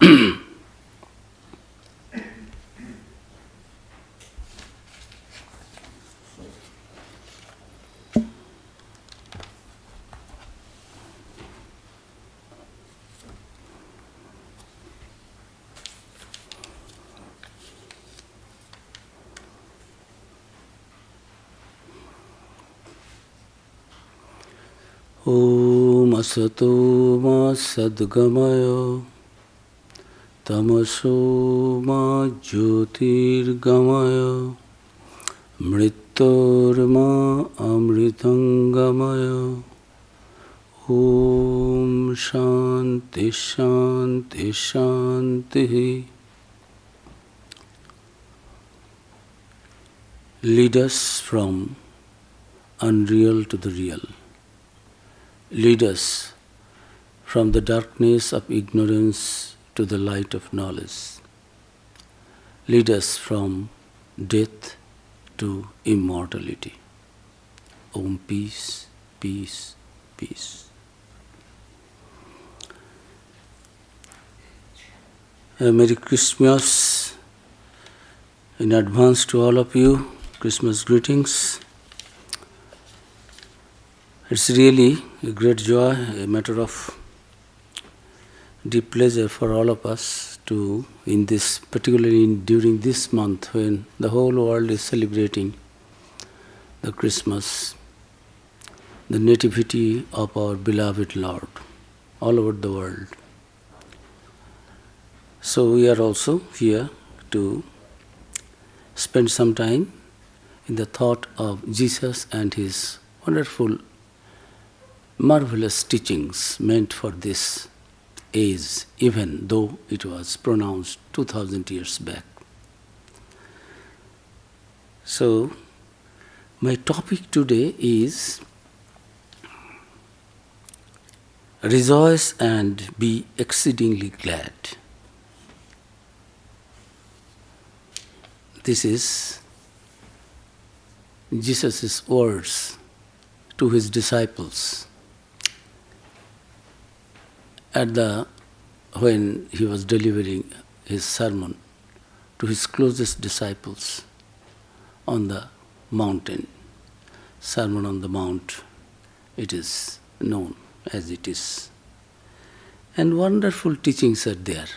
Om Asato Ma Sadgamaya Tamaso Ma Jyotirgamaya Mrityorma Amritangamaya Om Shanti Shanti Shanti. Lead us from unreal to the real. Lead us from the darkness of ignorance to the light of knowledge. Lead us from death to immortality. Om peace, peace, peace. Merry Christmas in advance to all of you. Christmas greetings. It's really a great joy, a matter of deep pleasure for all of us to, in this, particularly during this month when the whole world is celebrating the Christmas, the nativity of our beloved Lord, all over the world. So we are also here to spend some time in the thought of Jesus and His wonderful, marvelous teachings meant for this age, even though it was pronounced 2000 years back. So, my topic today is rejoice and be exceedingly glad. This is Jesus' words to His disciples when He was delivering His sermon to His closest disciples on the mountain. Sermon on the Mount, it is known as it is. And wonderful teachings are there,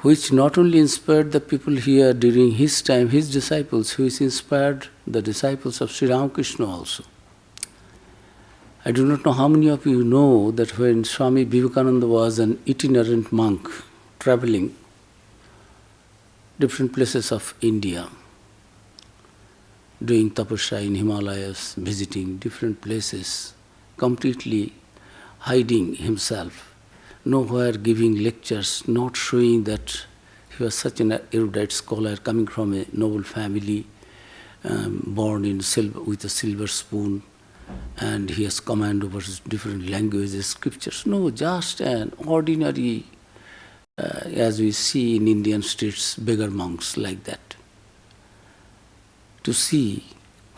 which not only inspired the people here during His time, His disciples, which inspired the disciples of Sri Ramakrishna also. I do not know how many of you know that when Swami Vivekananda was an itinerant monk traveling different places of India, doing tapasya in Himalayas, visiting different places, completely hiding himself, nowhere giving lectures, not showing that he was such an erudite scholar coming from a noble family, born in with a silver spoon, and he has command over different languages, scriptures. No, just an ordinary, as we see in Indian streets, beggar monks like that. To see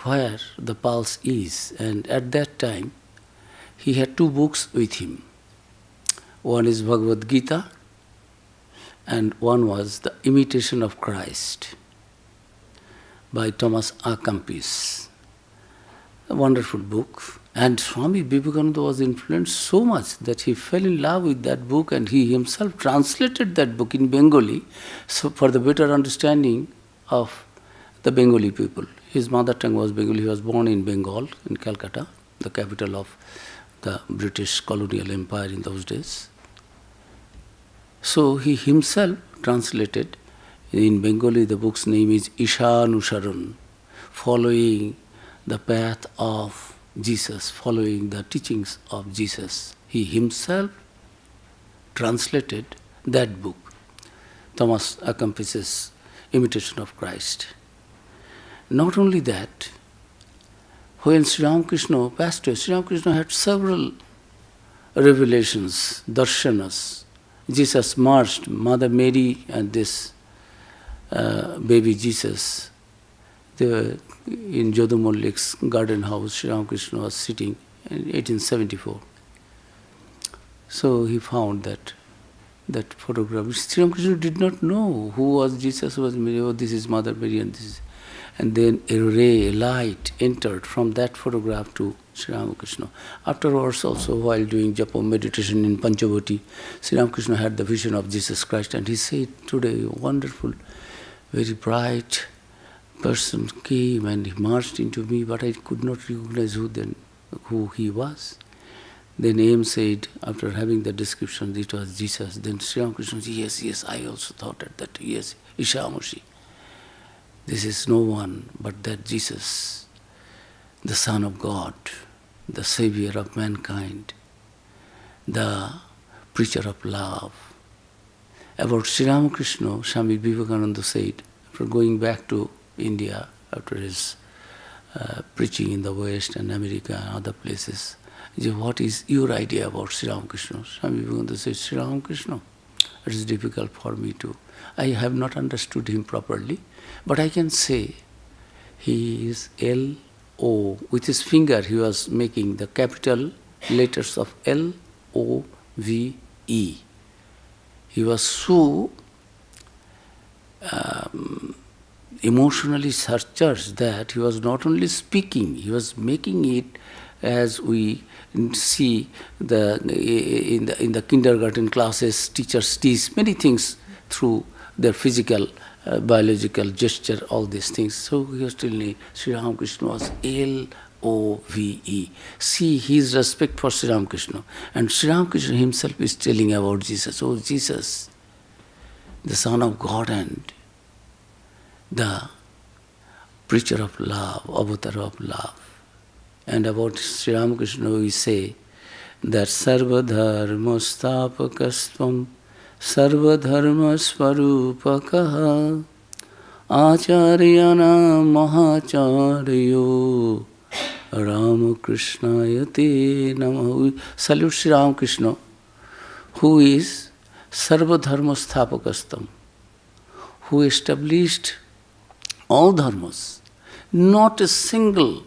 where the pulse is. And at that time, he had two books with him. One is Bhagavad Gita, and one was The Imitation of Christ by Thomas A. Kempis. A wonderful book. And Swami Vivekananda was influenced so much that he fell in love with that book, and he himself translated that book in Bengali so for the better understanding of the Bengali people. His mother tongue was Bengali. He was born in Bengal, in Calcutta, the capital of the British colonial empire in those days. So he himself translated in Bengali. The book's name is Ishanusaran, following the path of Jesus, following the teachings of Jesus. He himself translated that book, Thomas A. Kempis's Imitation of Christ. Not only that, when Sri Ramakrishna passed away, Sri Ramakrishna had several revelations, darshanas. Jesus marched, Mother Mary and this baby Jesus. They were in Jodhu Mallik's garden house. Sri Ramakrishna was sitting in 1874. So he found that that photograph. Sri Ramakrishna did not know who was Jesus, who was Mary, oh, this is Mother Mary, and this is. And then a ray, a light entered from that photograph to Sri Ramakrishna. Afterwards also, while doing japa meditation in Panchavati, Sri Ramakrishna had the vision of Jesus Christ, and he said, today, a wonderful, very bright person came and he marched into me, but I could not recognize who he was. Then M said, after having the description, it was Jesus. Then Sri Ramakrishna said, yes, I also thought that, yes, Ishamushi. This is no one but that Jesus, the Son of God, the Savior of mankind, the preacher of love. About Sri Ramakrishna, Swami Vivekananda said, after going back to India, after his preaching in the West and America and other places, he said, what is your idea about Sri Ramakrishna? Swami Vivekananda said, Sri Ramakrishna, it is difficult for me to. I have not understood him properly, but I can say he is L-O. With his finger he was making the capital letters of L-O-V-E. He was so emotionally charged that he was not only speaking, he was making it as we see in the kindergarten classes, teachers teach many things through their physical, biological gesture, all these things. So he was telling me Sri Ramakrishna was L-O-V-E. See his respect for Sri Ramakrishna. And Sri Ramakrishna himself is telling about Jesus. Oh, Jesus, the Son of God and the preacher of love, avatar of love. And about Sri Ramakrishna we say that sarvadharmastapakastvam sarvadharmasvarupakaha acharyana mahacharyo Ramakrishnayate namaha. We salute Sri Ramakrishna, who is sarvadharmastapakastam, who established all dharmas, not a single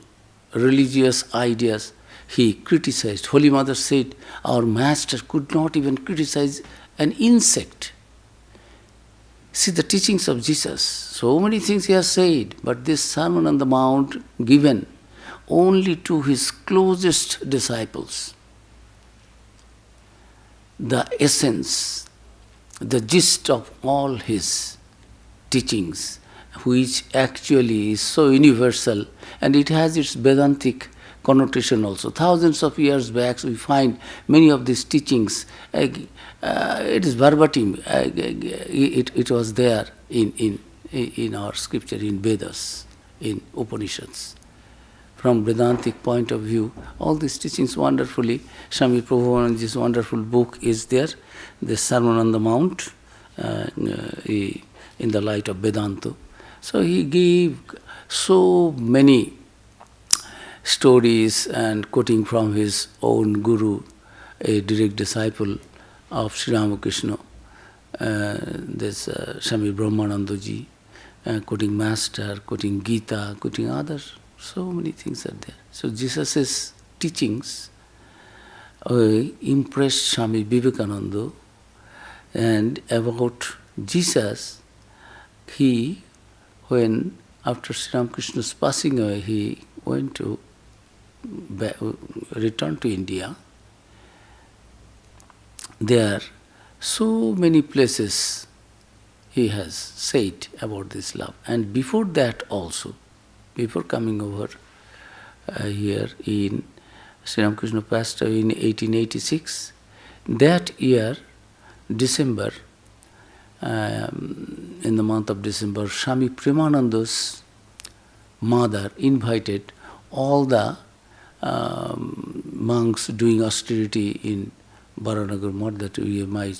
religious ideas he criticized. Holy Mother said, our master could not even criticize an insect. See the teachings of Jesus, so many things he has said, but this Sermon on the Mount given only to his closest disciples. The essence, the gist of all his teachings, which actually is so universal, and it has its Vedantic connotation also. Thousands of years back we find many of these teachings, it is verbatim, it was there in our scripture, in Vedas, in Upanishads. From Vedantic point of view, all these teachings wonderfully, Swami Prabhupada, wonderful book is there, the Sermon on the Mount, in the light of Vedanta. So he gave so many stories and quoting from his own guru, a direct disciple of Sri Ramakrishna, this Swami Brahmanandaji, quoting Master, quoting Gita, quoting others. So many things are there. So Jesus' teachings impressed Swami Vivekananda, and about Jesus, when after Sri Ramakrishna's passing away, he went to return to India. There are so many places he has said about this love. And before that also, before coming over here in Sri Ramakrishna passed away in 1886, that year, December, in the month of December, Swami Premananda's mother invited all the monks doing austerity in Baranagar Math that my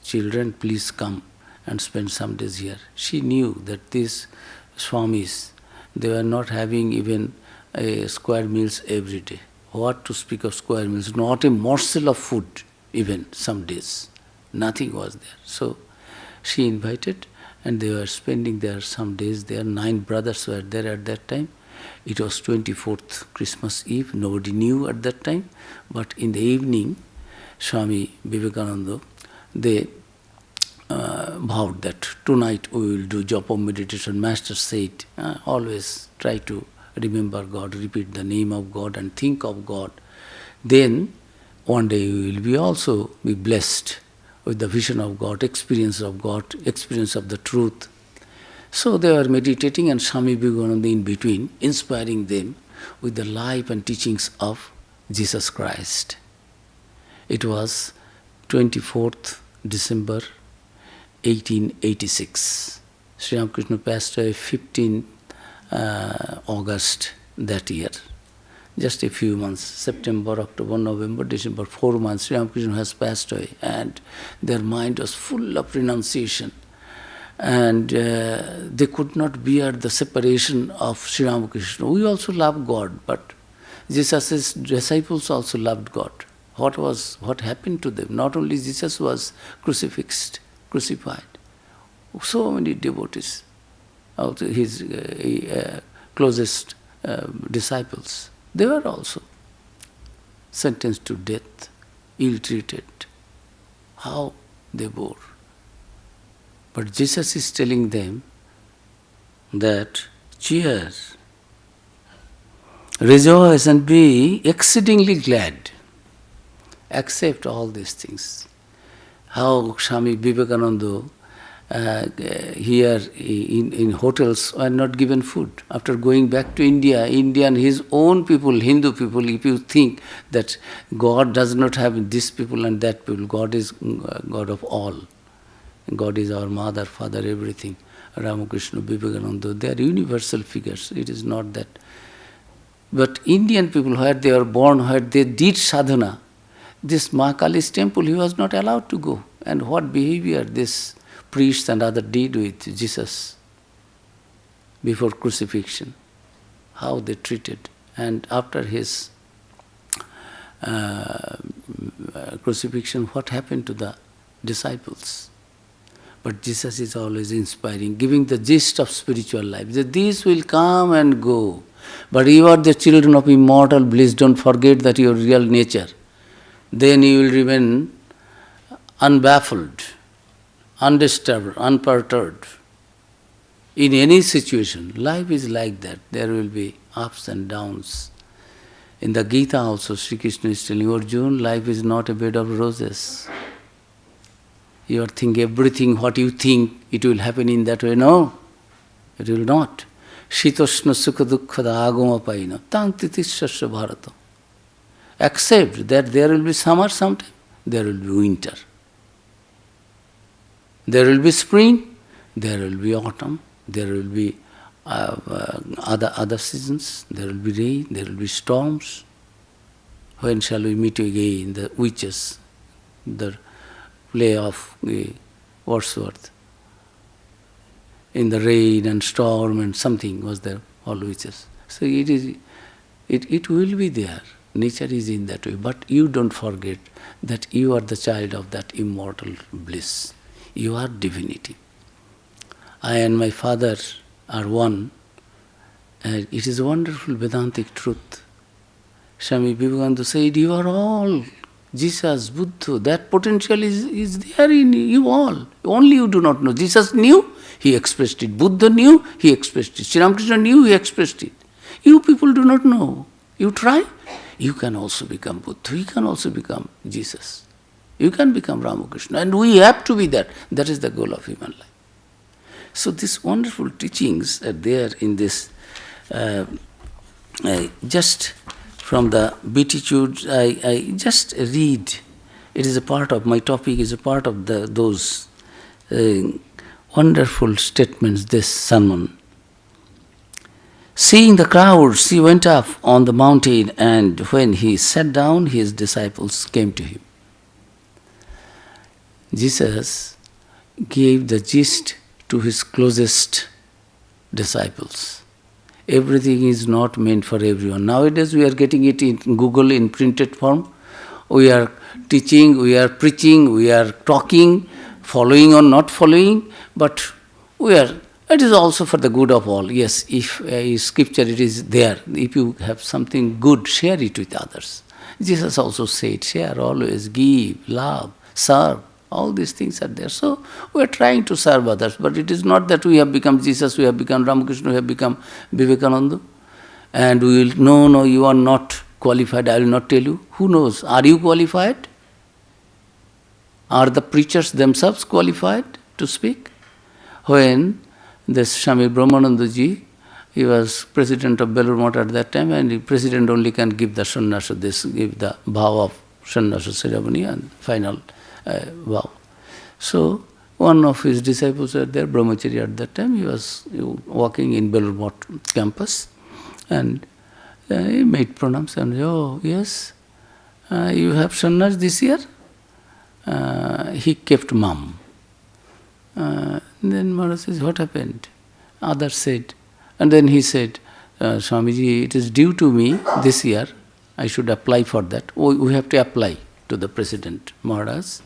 children, please come and spend some days here. She knew that these Swamis, they were not having even a square meals every day. What to speak of square meals? Not a morsel of food even some days. Nothing was there. So she invited, and they were spending there some days there. 9 brothers were there at that time. It was 24th Christmas Eve. Nobody knew at that time. But in the evening, Swami Vivekananda, they vowed that tonight we will do japa meditation. Master said, always try to remember God, repeat the name of God and think of God. Then one day you will be also be blessed with the vision of God, experience of the truth. So they were meditating and Swami Vivekananda in between, inspiring them with the life and teachings of Jesus Christ. It was 24th December 1886. Sri Ramakrishna passed away 15th August that year. Just a few months, September, October, November, December, 4 months, Sri Ramakrishna has passed away, and their mind was full of renunciation. And they could not bear the separation of Sri Ramakrishna. We also love God, but Jesus' disciples also loved God. What happened to them? Not only Jesus was crucified. So many devotees, also his closest disciples, they were also sentenced to death, ill-treated. How they bore. But Jesus is telling them that, cheers, rejoice and be exceedingly glad. Accept all these things. How Swami Vivekananda here in hotels are not given food. After going back to India and his own people, Hindu people, if you think that God does not have this people and that people, God is God of all. God is our mother, father, everything. Ramakrishna, Vivekananda, they are universal figures. It is not that. But Indian people, where they are born, where they did sadhana, this Mahakali's temple, he was not allowed to go. And what behavior this priests and others did with Jesus before crucifixion, how they treated. And after his crucifixion, what happened to the disciples? But Jesus is always inspiring, giving the gist of spiritual life, that these will come and go. But you are the children of immortal bliss, don't forget that your real nature. Then you will remain unbaffled, undisturbed, unperturbed. In any situation, life is like that. There will be ups and downs. In the Gita also, Sri Krishna is telling Arjuna, life is not a bed of roses. You are thinking everything, what you think, it will happen in that way. No, it will not. Shitoshna sukha dukkhada agama paina tang titishasya bharata. Accept that there will be summer sometime, there will be winter. There will be spring, there will be autumn, there will be other seasons, there will be rain, there will be storms. When shall we meet again? The witches, the play of Wordsworth. In the rain and storm and something was there, all witches. So it will be there. Nature is in that way. But you don't forget that you are the child of that immortal bliss. You are divinity. I and my Father are one. And it is a wonderful Vedantic truth. Swami Vivekananda said, you are all. Jesus, Buddha, that potential is there in you all. Only you do not know. Jesus knew, he expressed it. Buddha knew, he expressed it. Sri Ramakrishna knew, he expressed it. You people do not know. You try, you can also become Buddha. You can also become Jesus. You can become Ramakrishna. And we have to be that. That is the goal of human life. So these wonderful teachings are there in this. Just from the beatitudes, I just read. It is a part of my topic. Is a part of those wonderful statements. This sermon. Seeing the crowds, he went up on the mountain, and when he sat down, his disciples came to him. Jesus gave the gist to his closest disciples. Everything is not meant for everyone. Nowadays we are getting it in Google in printed form. We are teaching, we are preaching, we are talking, following or not following, but it is also for the good of all. Yes, if scripture it is there, if you have something good, share it with others. Jesus also said, share always, give, love, serve, All these things are there. So we are trying to serve others, but it is not that we have become Jesus, we have become Ramakrishna, we have become Vivekananda. And we will, no, you are not qualified, I will not tell you. Who knows? Are you qualified? Are the preachers themselves qualified to speak? When this Swami Brahmananda ji, he was president of Belur Math at that time, and the president only can give the sannyasa, give the vow of sannyasa ceremony and final vow. So one of his disciples were there, brahmachari at that time, he was walking in Belur Math campus, and he made pranams and, oh yes, you have sannyas this year? He kept mum. Then Maharaj says, what happened? Others said, and then he said, Swamiji, it is due to me this year, I should apply for that. Oh, we have to apply to the President. Maharaj,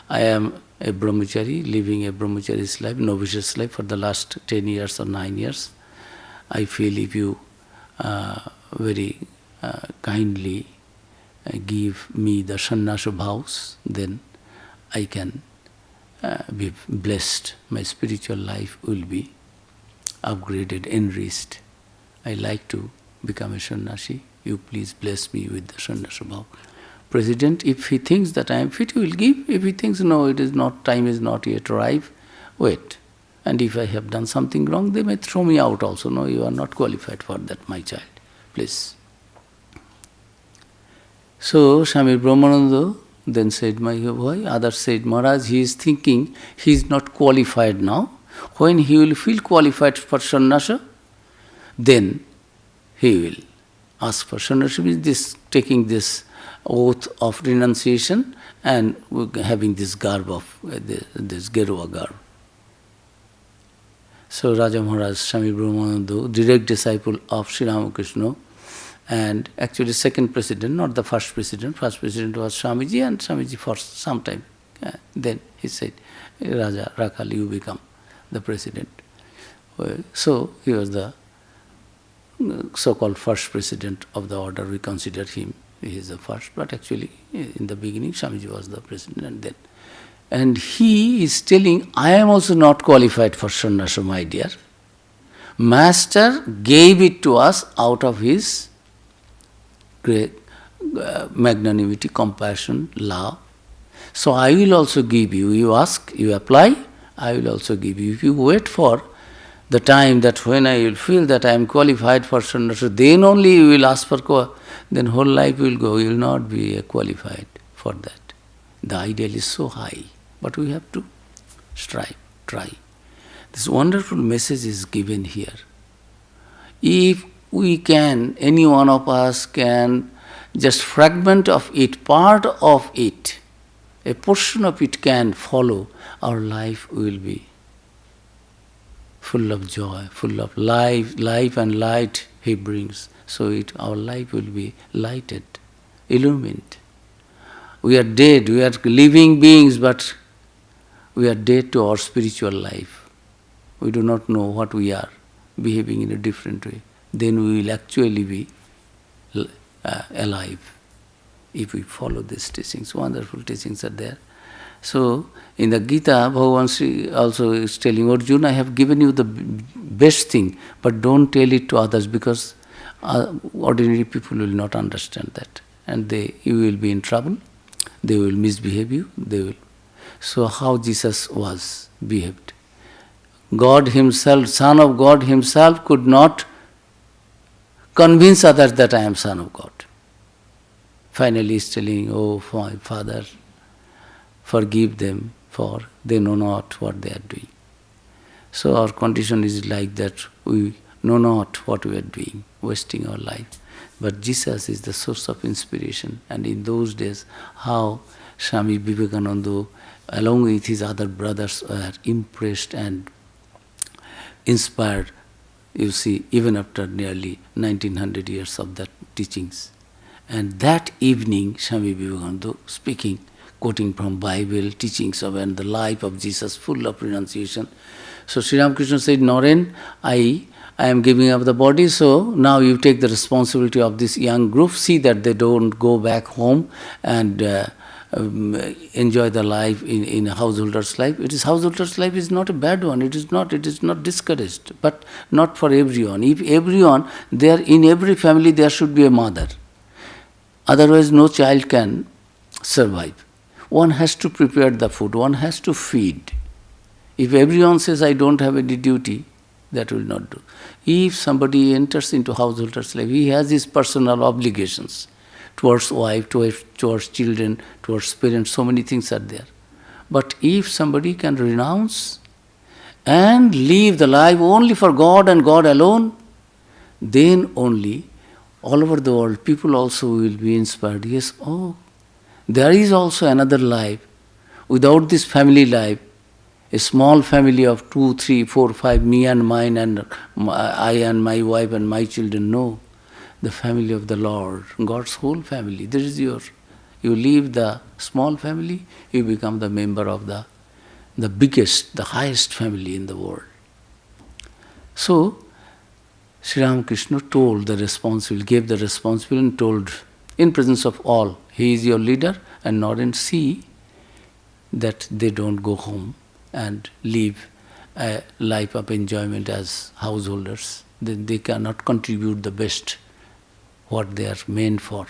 I am a brahmachari, living a brahmachari's life, novicious life for the last 10 years or 9 years. I feel if you very kindly give me the sannyasa vows, then I can be blessed. My spiritual life will be upgraded, enriched. I like to become a sannyasi. You please bless me with the sannyasa vow. President, if he thinks that I am fit, he will give. If he thinks, no, it is not, time is not yet arrived, wait. And if I have done something wrong, they may throw me out also. No, you are not qualified for that, my child. Please. So, Swami Brahmananda then said, my boy, others said, Maharaj, he is thinking he is not qualified now. When he will feel qualified for sannyasa, then he will ask for sannyasa, means this, taking this oath of renunciation and having this garb of, this Geruva garb. So Raja Maharaj, Swami Brahmananda, direct disciple of Sri Ramakrishna, and actually second president, not the first president. First president was Swamiji, and Swamiji for some time. Then he said, Raja Rakal, you become the president. So he was the so-called first president of the order. We consider him, he is the first, but actually in the beginning Swamiji was the president, and then. And he is telling, I am also not qualified for sannyasa, my dear. Master gave it to us out of his great magnanimity, compassion, love. So I will also give you. You ask, you apply, I will also give you. If you wait for the time that when I will feel that I am qualified for sannyasa, then only you will ask for, then whole life will go, you will not be qualified for that. The ideal is so high, but we have to strive, try. This wonderful message is given here. If we can, any one of us can, just fragment of it, part of it, a portion of it can follow, our life will be full of joy, full of life and light he brings. So our life will be lighted, illumined. We are dead, we are living beings, but we are dead to our spiritual life. We do not know what we are, behaving in a different way. Then we will actually be alive if we follow these teachings. Wonderful teachings are there. So, in the Gita, Bhagavan Sri also is telling Arjuna, I have given you the best thing, but don't tell it to others, because ordinary people will not understand that. And you will be in trouble, they will misbehave you, they will. So how Jesus was behaved. God himself, Son of God himself could not convince others that I am Son of God. Finally he is telling, oh my Father, forgive them, for they know not what they are doing. So our condition is like that, we know not what we are doing, wasting our life. But Jesus is the source of inspiration. And in those days, how Swami Vivekananda, along with his other brothers, were impressed and inspired, you see, even after nearly 1900 years of that teachings. And that evening, Swami Vivekananda speaking, quoting from Bible, teachings of and the life of Jesus, full of renunciation. So Sri Ramakrishna said, Naren, I am giving up the body, so now you take the responsibility of this young group, see that they don't go back home and enjoy the life in a householder's life. Householder's life is not a bad one. It is not discouraged, but not for everyone. If everyone, in every family there should be a mother. Otherwise no child can survive. One has to prepare the food, one has to feed. If everyone says, I don't have any duty, that will not do. If somebody enters into householder's life, he has his personal obligations towards wife, towards children, towards parents, so many things are there. But if somebody can renounce and live the life only for God and God alone, then only all over the world people also will be inspired. Yes, there is also another life without this family life. A small family of 2, 3, 4, 5, me and mine, and I and my wife and my children. No, the family of the Lord, God's whole family. This is you leave the small family, you become the member of the biggest, the highest family in the world. So, Sri Ramakrishna gave the responsibility and told in presence of all, he is your leader, and not and see that they don't go home and live a life of enjoyment as householders. Then they cannot contribute the best what they are meant for.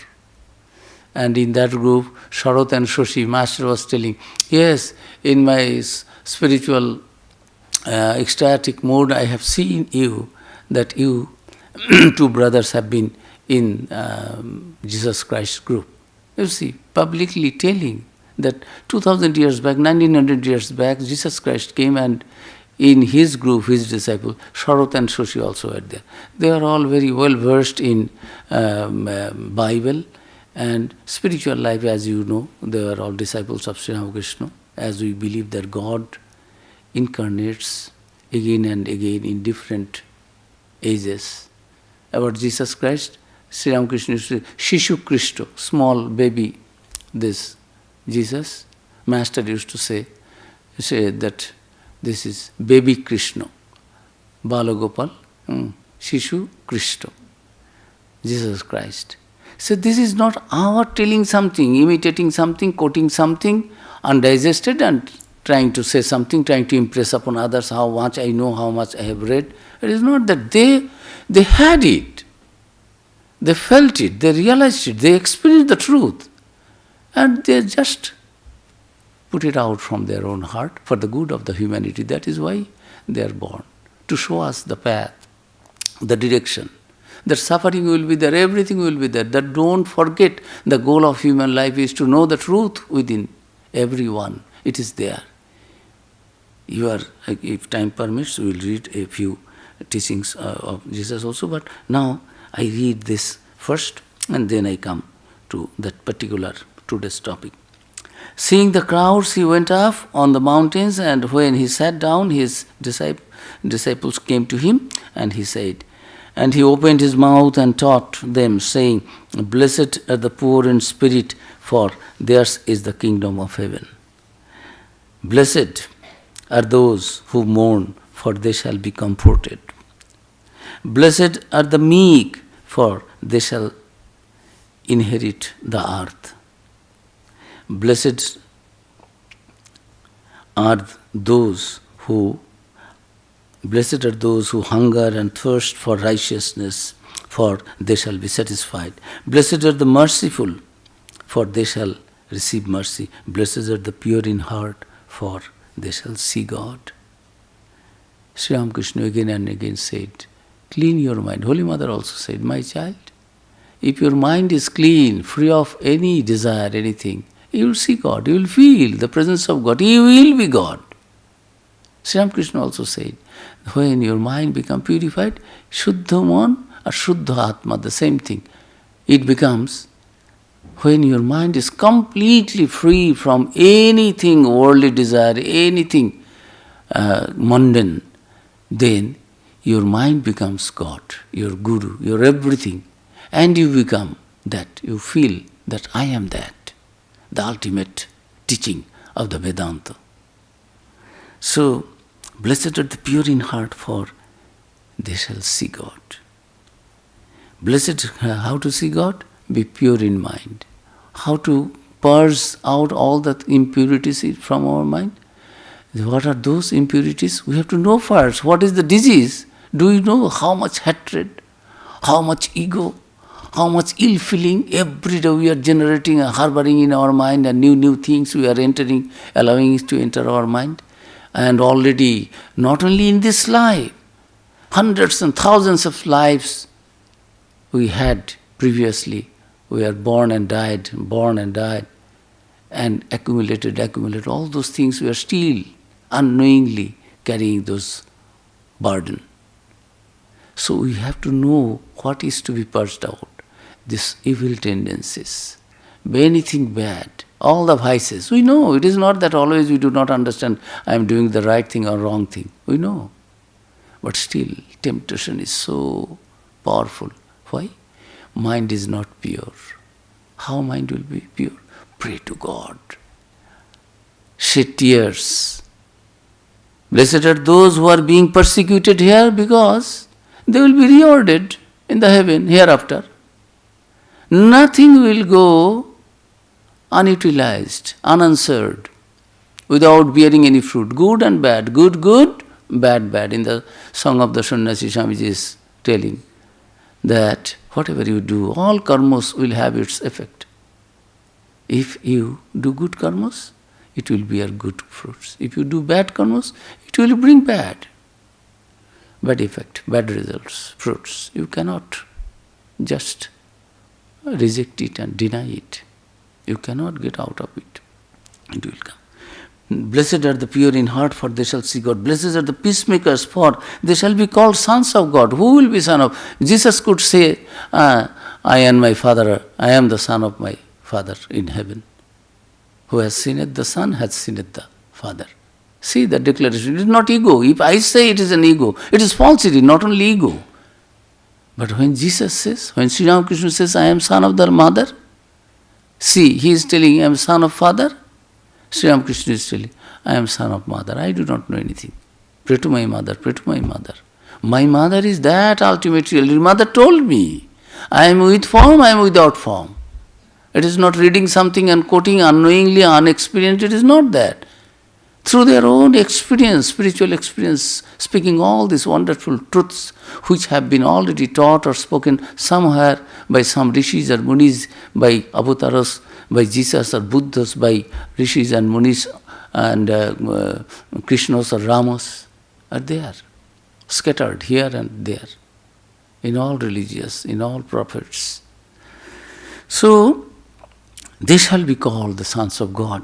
And in that group, Sharat and Shoshi, Master was telling, yes, in my spiritual ecstatic mode, I have seen you, that you two brothers have been in Jesus Christ group. You see, publicly telling that 2000 years back, 1900 years back, Jesus Christ came, and in his group, his disciples, Sharat and Shoshi also were there. They are all very well versed in Bible and spiritual life, as you know. They are all disciples of Sri Ramakrishna, as we believe that God incarnates again and again in different ages. About Jesus Christ, Sri Ramakrishna used to say, Shishu Krishna, small baby, this Jesus. Master used to say that this is baby Krishna, Balagopal, Shishu Krishna, Jesus Christ. So this is not our telling something, imitating something, quoting something, undigested, and trying to say something, trying to impress upon others how much I know, how much I have read. It is not that. They had it, they felt it, they realized it, they experienced the truth, and they just put it out from their own heart for the good of the humanity. That is why they are born, to show us the path, the direction. That suffering will be there, everything will be there. That don't forget, the goal of human life is to know the truth within everyone. It is there. If time permits, we will read a few teachings of Jesus also, but now I read this first and then I come to that particular today's topic. Seeing the crowds, he went up on the mountains, and when he sat down, his disciples came to him, and he said, and he opened his mouth and taught them, saying, Blessed are the poor in spirit, for theirs is the kingdom of heaven. Blessed are those who mourn, for they shall be comforted. Blessed are the meek, for they shall inherit the earth. Blessed are those who hunger and thirst for righteousness, for they shall be satisfied. Blessed are the merciful, for they shall receive mercy. Blessed are the pure in heart, for they shall see God. Sri Ramakrishna again and again said, clean your mind. Holy Mother also said, my child, if your mind is clean, free of any desire, anything, you will see God, you will feel the presence of God, you will be God. Sri Ramakrishna also said, when your mind becomes purified, Shuddha Man or Shuddha Atma, the same thing. It becomes, when your mind is completely free from anything worldly desire, anything mundane, then your mind becomes God, your Guru, your everything. And you become that, you feel that I am that, the ultimate teaching of the Vedanta. So, blessed are the pure in heart, for they shall see God. Blessed, how to see God? Be pure in mind. How to purge out all the impurities from our mind. What are those impurities? We have to know first what is the disease. Do you know how much hatred, how much ego, how much ill feeling every day we are generating and harboring in our mind, and new things we are entering, allowing it to enter our mind. And already, not only in this life, hundreds and thousands of lives we had previously. We are born and died, and accumulated. All those things we are still unknowingly carrying those burden. So we have to know what is to be purged out. These evil tendencies, anything bad, all the vices. We know it is not that always we do not understand I am doing the right thing or wrong thing. We know. But still, temptation is so powerful. Why? Mind is not pure. How mind will be pure? Pray to God. Shed tears. Blessed are those who are being persecuted here, because they will be rewarded in the heaven hereafter. Nothing will go unutilized, unanswered, without bearing any fruit. Good and bad, good, bad. In the Song of the Sannyasi, Swamiji is telling that whatever you do, all karmas will have its effect. If you do good karmas, it will bear good fruits. If you do bad karmas, it will bring bad effect, bad results, fruits. You cannot just reject it and deny it. You cannot get out of it. It will come. Blessed are the pure in heart, for they shall see God. Blessed are the peacemakers, for they shall be called sons of God. Who will be son of? Jesus could say, I and my Father, I am the son of my Father in heaven. Who has seen it, the Son has seen it, the Father. See the declaration. It is not ego. If I say it is an ego, it is falsity, not only ego. But when Jesus says, when Sri Ramakrishna says, I am son of the mother, see, he is telling, I am son of father. Sri Ramakrishna is telling, I am son of mother. I do not know anything. Pray to my mother, pray to my mother. My mother is that ultimate reality. Mother told me, I am with form, I am without form. It is not reading something and quoting unknowingly, unexperienced. It is not that. Through their own experience, spiritual experience, speaking all these wonderful truths which have been already taught or spoken somewhere by some rishis or munis, by avatars, by Jesus or Buddhas, by rishis and munis and Krishnas or Ramas, are there, scattered here and there, in all religions, in all prophets. So, they shall be called the sons of God,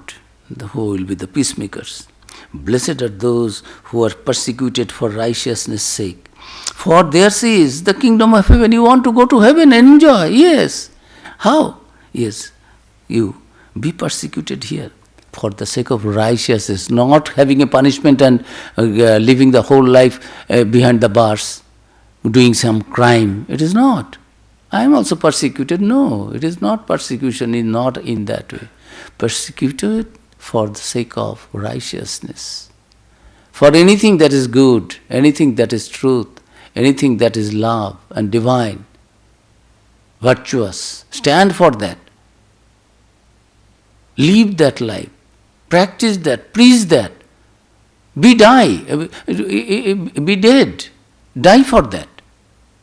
who will be the peacemakers. Blessed are those who are persecuted for righteousness' sake, for theirs is the kingdom of heaven. You want to go to heaven and enjoy? Yes. How? Yes. You be persecuted here for the sake of righteousness, not having a punishment and living the whole life behind the bars, doing some crime. It is not. I am also persecuted. No, it is not persecution, is not in that way. Persecuted for the sake of righteousness. For anything that is good, anything that is truth, anything that is love and divine, virtuous, stand for that. Live that life. Practice that. Preach that. Be dead. Die for that.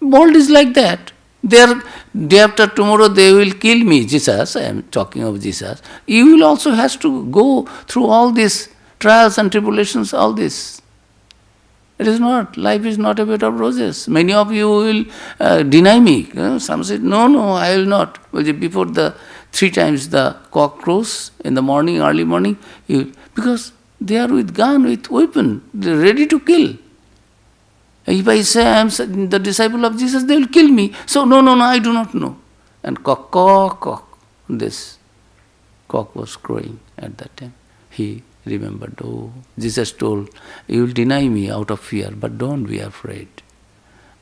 World is like that. Day after tomorrow they will kill me. Jesus, I am talking of Jesus. You will also has to go through all these trials and tribulations, all this. It is not. Life is not a bed of roses. Many of you will deny me. Some say, no, I will not. Before the 3 times the cock crows in the morning, early morning, because they are with gun, with weapon, they are ready to kill. If I say I am the disciple of Jesus, they will kill me. So, no, I do not know. And cock. This cock was crowing at that time. He remembered, Jesus told, you will deny me out of fear, but don't be afraid.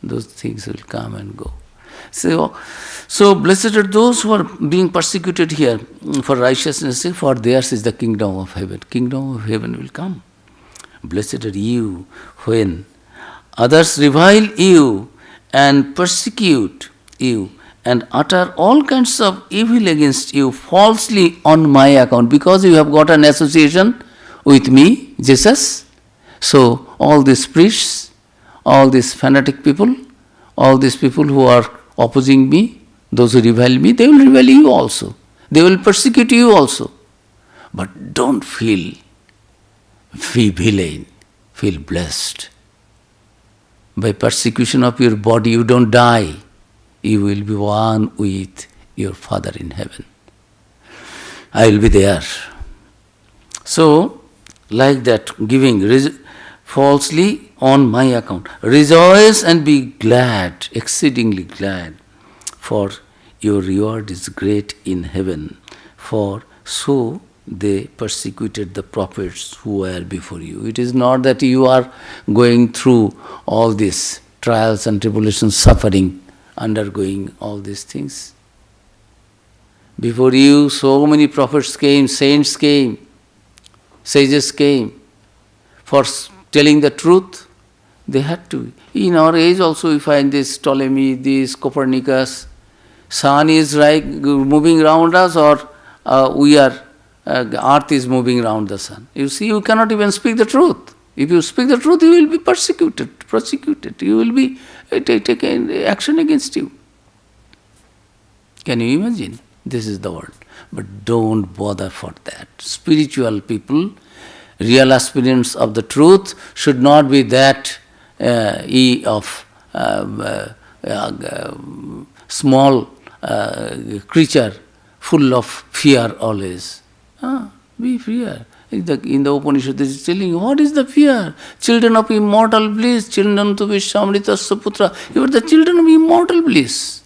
Those things will come and go. So blessed are those who are being persecuted here for righteousness' sake, for theirs is the kingdom of heaven. Kingdom of heaven will come. Blessed are you when others revile you and persecute you and utter all kinds of evil against you falsely on my account, because you have got an association with me, Jesus. So all these priests, all these fanatic people, all these people who are opposing me, those who revile me, they will revile you also. They will persecute you also. But don't feel villain, feel blessed. By persecution of your body, you don't die. You will be one with your Father in heaven. I will be there. So, like that, giving falsely on my account. Rejoice and be glad, exceedingly glad, for your reward is great in heaven. For so they persecuted the prophets who were before you. It is not that you are going through all these trials and tribulations, suffering, undergoing all these things. Before you, so many prophets came, saints came, sages came. For telling the truth, they had to. In our age also we find this Ptolemy, this Copernicus. Sun is moving around us, or earth is moving around the sun. You see, you cannot even speak the truth. If you speak the truth, you will be prosecuted. You will be taken action against you. Can you imagine? This is the world. But don't bother for that. Spiritual people, real aspirants of the truth, should not be that small creature full of fear always. Be fear. In the Upanishad, it is telling you, what is the fear? Children of immortal bliss, children to Vishamritasya putra. You are the children of immortal bliss.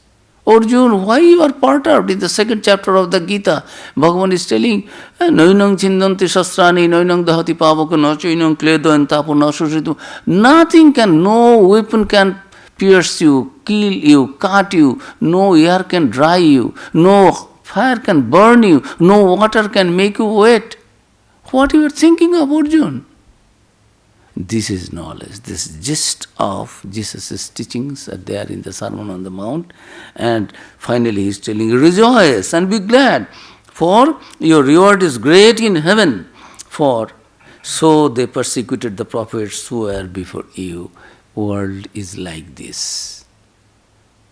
Arjuna, why you are perturbed? In the second chapter of the Gita, Bhagavan is telling, Noinang chindanti shastrani, noinang dahati pavaka, nochoinang kledo and tapu nashushritu. Nothing can, no weapon can pierce you, kill you, cut you, no air can dry you, no fire can burn you, no water can make you wet. What you are thinking of, Arjuna? This is knowledge, this gist of Jesus' teachings are there in the Sermon on the Mount. And finally he is telling, rejoice and be glad, for your reward is great in heaven. For so they persecuted the prophets who were before you. World is like this.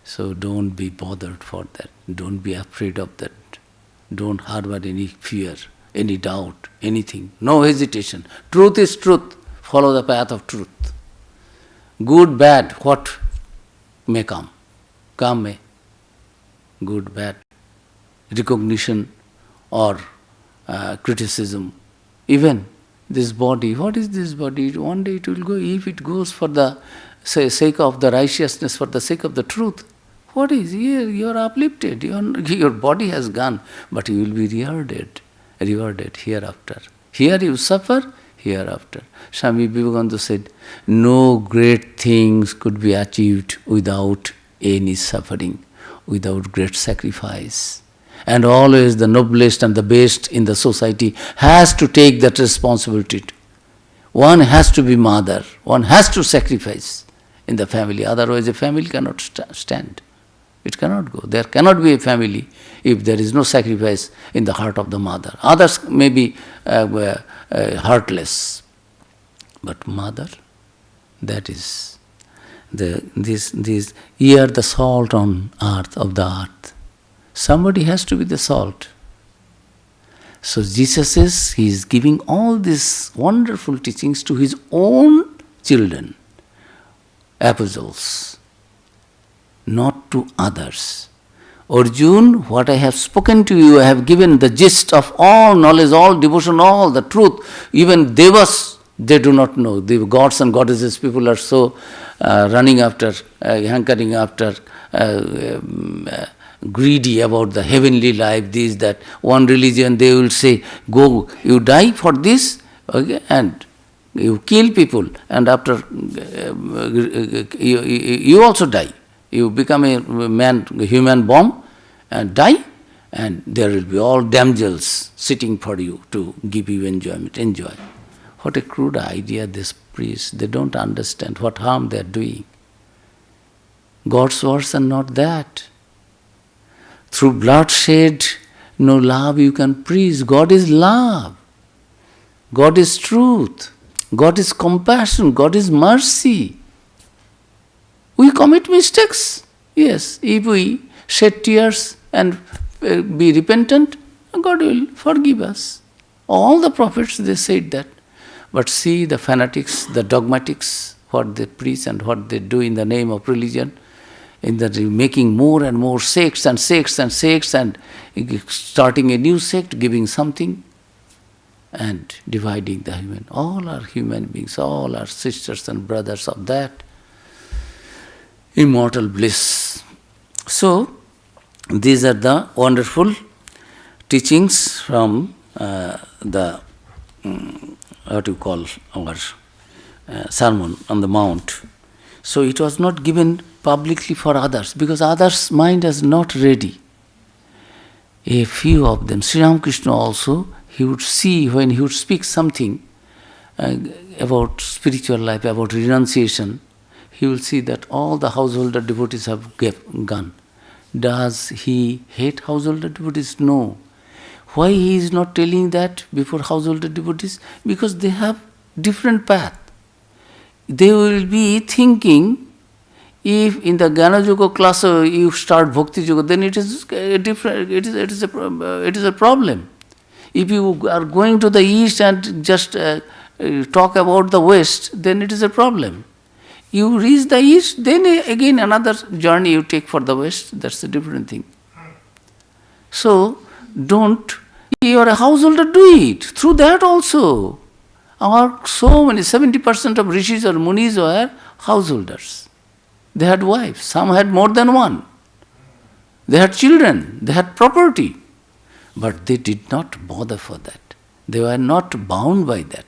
So don't be bothered for that. Don't be afraid of that. Don't harbor any fear, any doubt, anything. No hesitation. Truth is truth. Follow the path of truth. Good, bad, what may come. Come may. Good, bad. Recognition or criticism. Even this body, what is this body? One day it will go. If it goes for the sake of the righteousness, for the sake of the truth, what is here? You are uplifted. Your body has gone, but you will be rewarded hereafter. Here you suffer, hereafter. Swami Vivekananda said, no great things could be achieved without any suffering, without great sacrifice. And always the noblest and the best in the society has to take that responsibility. One has to be mother, one has to sacrifice in the family, otherwise a family cannot stand. It cannot go. There cannot be a family if there is no sacrifice in the heart of the mother. Others may be heartless, but mother, that is this ye are the salt on earth of the earth. Somebody has to be the salt. So Jesus he is giving all these wonderful teachings to his own children, apostles, not to others. Arjuna, what I have spoken to you, I have given the gist of all knowledge, all devotion, all the truth. Even Devas, they do not know. The gods and goddesses, people are so running after, hankering after, greedy about the heavenly life, this, that. One religion, they will say, go, you die for this, okay, and you kill people, and after, you also die. You become a human bomb and die, and there will be all damsels sitting for you to give you enjoyment. Enjoy. What a crude idea, this priests. They don't understand what harm they are doing. God's words are not that. Through bloodshed, no love you can preach. God is love. God is truth. God is compassion. God is mercy. We commit mistakes. Yes, if we shed tears and be repentant, God will forgive us. All the prophets, they said that. But see the fanatics, the dogmatics, what they preach and what they do in the name of religion, in that making more and more sects and sects and sects and starting a new sect, giving something and dividing the human. All are human beings, all are sisters and brothers of that immortal bliss. So, these are the wonderful teachings from the what you call our Sermon on the Mount. So it was not given publicly for others, because others' mind is not ready. A few of them, Sri Ramakrishna also, he would see when he would speak something about spiritual life, about renunciation, he will see that all the householder devotees have gone. Does he hate householder devotees? No. Why he is not telling that before householder devotees? Because they have different path. They will be thinking, if in the Jnana Yoga class you start Bhakti Yoga, then it is a different. It is a problem. If you are going to the east and just talk about the west, then it is a problem. You reach the east, then again another journey you take for the west. That's a different thing. So don't. You are a householder, do it. Through that also. So many, 70% of rishis or munis were householders. They had wives. Some had more than one. They had children. They had property. But they did not bother for that. They were not bound by that.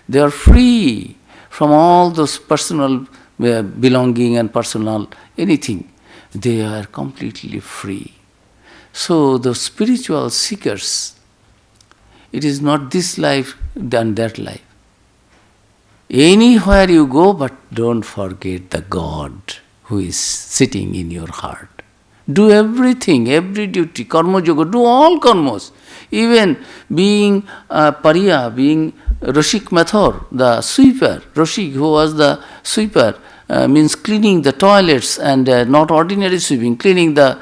They are free from all those personal belonging and personal anything. They are completely free. So the spiritual seekers, it is not this life than that life. Anywhere you go, but don't forget the God who is sitting in your heart. Do everything, every duty, karma yoga, do all karmas. Even being pariya, being Rashik Mathur, the sweeper, Rashik who was the sweeper, means cleaning the toilets and not ordinary sweeping, cleaning the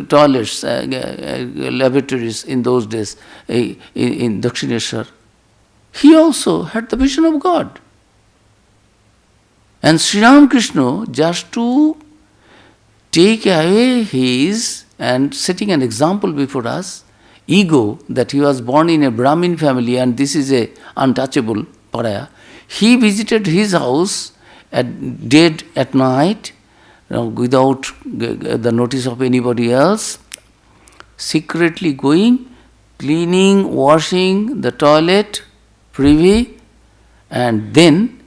toilets, lavatories in those days in Dakshineshwar. He also had the vision of God. And Sri Ramakrishna, just to take away his and setting an example before us, ego, that he was born in a Brahmin family and this is a untouchable pariah, he visited his house dead at night, without the notice of anybody else, secretly going, cleaning, washing the toilet, privy, and then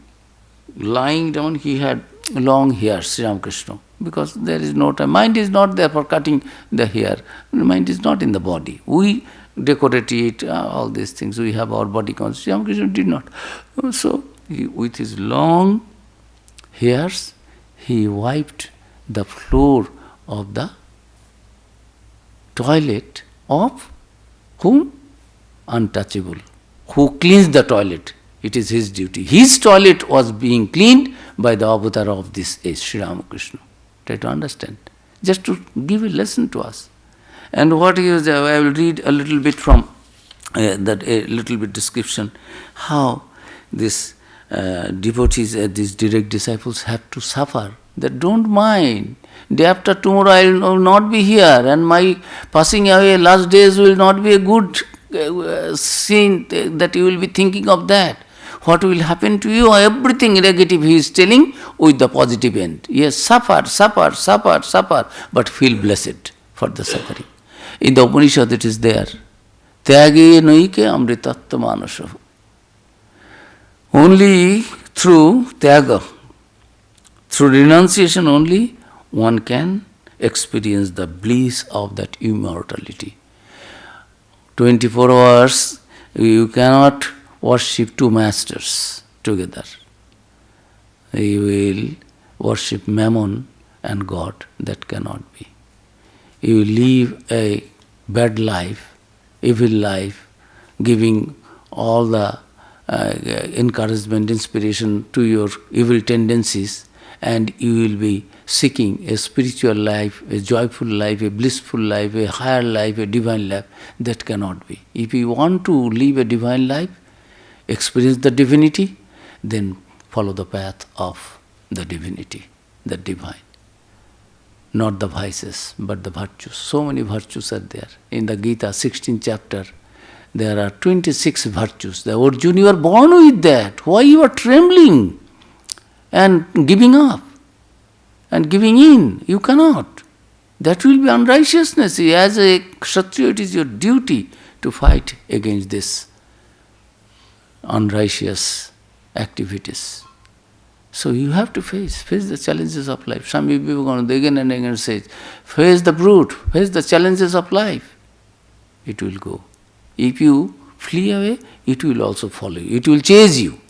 lying down. He had long hair, Sri Ramakrishna, because there is no time. Mind is not there for cutting the hair. The mind is not in the body. We decorate it, all these things. We have our body conscious. Sri Ramakrishna did not. So, with his long hairs, he wiped the floor of the toilet of whom? Untouchable. Who cleans the toilet? It is his duty. His toilet was being cleaned by the avatar of this age, Sri Ramakrishna. Try to understand. Just to give a lesson to us. And what is, I will read a little bit from that, a little bit description, how this devotees, these direct disciples have to suffer. They don't mind. Day after tomorrow I will not be here, and my passing away last days will not be a good scene that you will be thinking of that. What will happen to you? Everything negative he is telling with the positive end. Yes, suffer, suffer, suffer, suffer, but feel blessed for the suffering. In the Upanishad it is there. Tyage noike amritattva manasha. Only through tyaga, through renunciation only, one can experience the bliss of that immortality. 24 hours, you cannot worship two masters together. You will worship Mammon and God. That cannot be. you live a bad life, evil life, giving all the encouragement, inspiration to your evil tendencies, and you will be seeking a spiritual life, a joyful life, a blissful life, a higher life, a divine life. That cannot be. If you want to live a divine life, experience the divinity, then follow the path of the divinity, the divine. Not the vices, but the virtues. So many virtues are there. In the Gita, 16th chapter, there are 26 virtues. The Arjuna, you are born with that. Why you are trembling and giving up and giving in? You cannot. That will be unrighteousness. As a Kshatriya, it is your duty to fight against this unrighteous activities. So you have to face the challenges of life. Swami Vivekananda again and again says, face the brute, face the challenges of life. It will go. If you flee away, it will also follow you. It will chase you.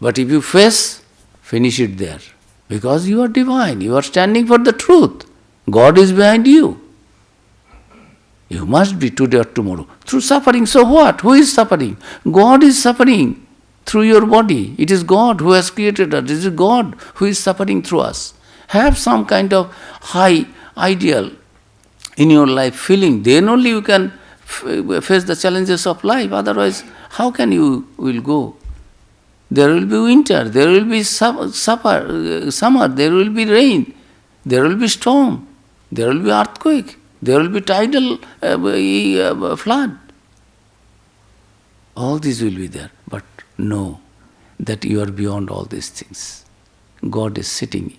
But if you face, finish it there. Because you are divine. You are standing for the truth. God is behind you. You must be today or tomorrow. Through suffering, so what? Who is suffering? God is suffering through your body. It is God who has created us. It is God who is suffering through us. Have some kind of high ideal in your life feeling. Then only you can face the challenges of life. Otherwise, how can you will go? There will be winter, there will be summer, there will be rain, there will be storm, there will be earthquake, there will be tidal flood. All these will be there. But know that you are beyond all these things. God is sitting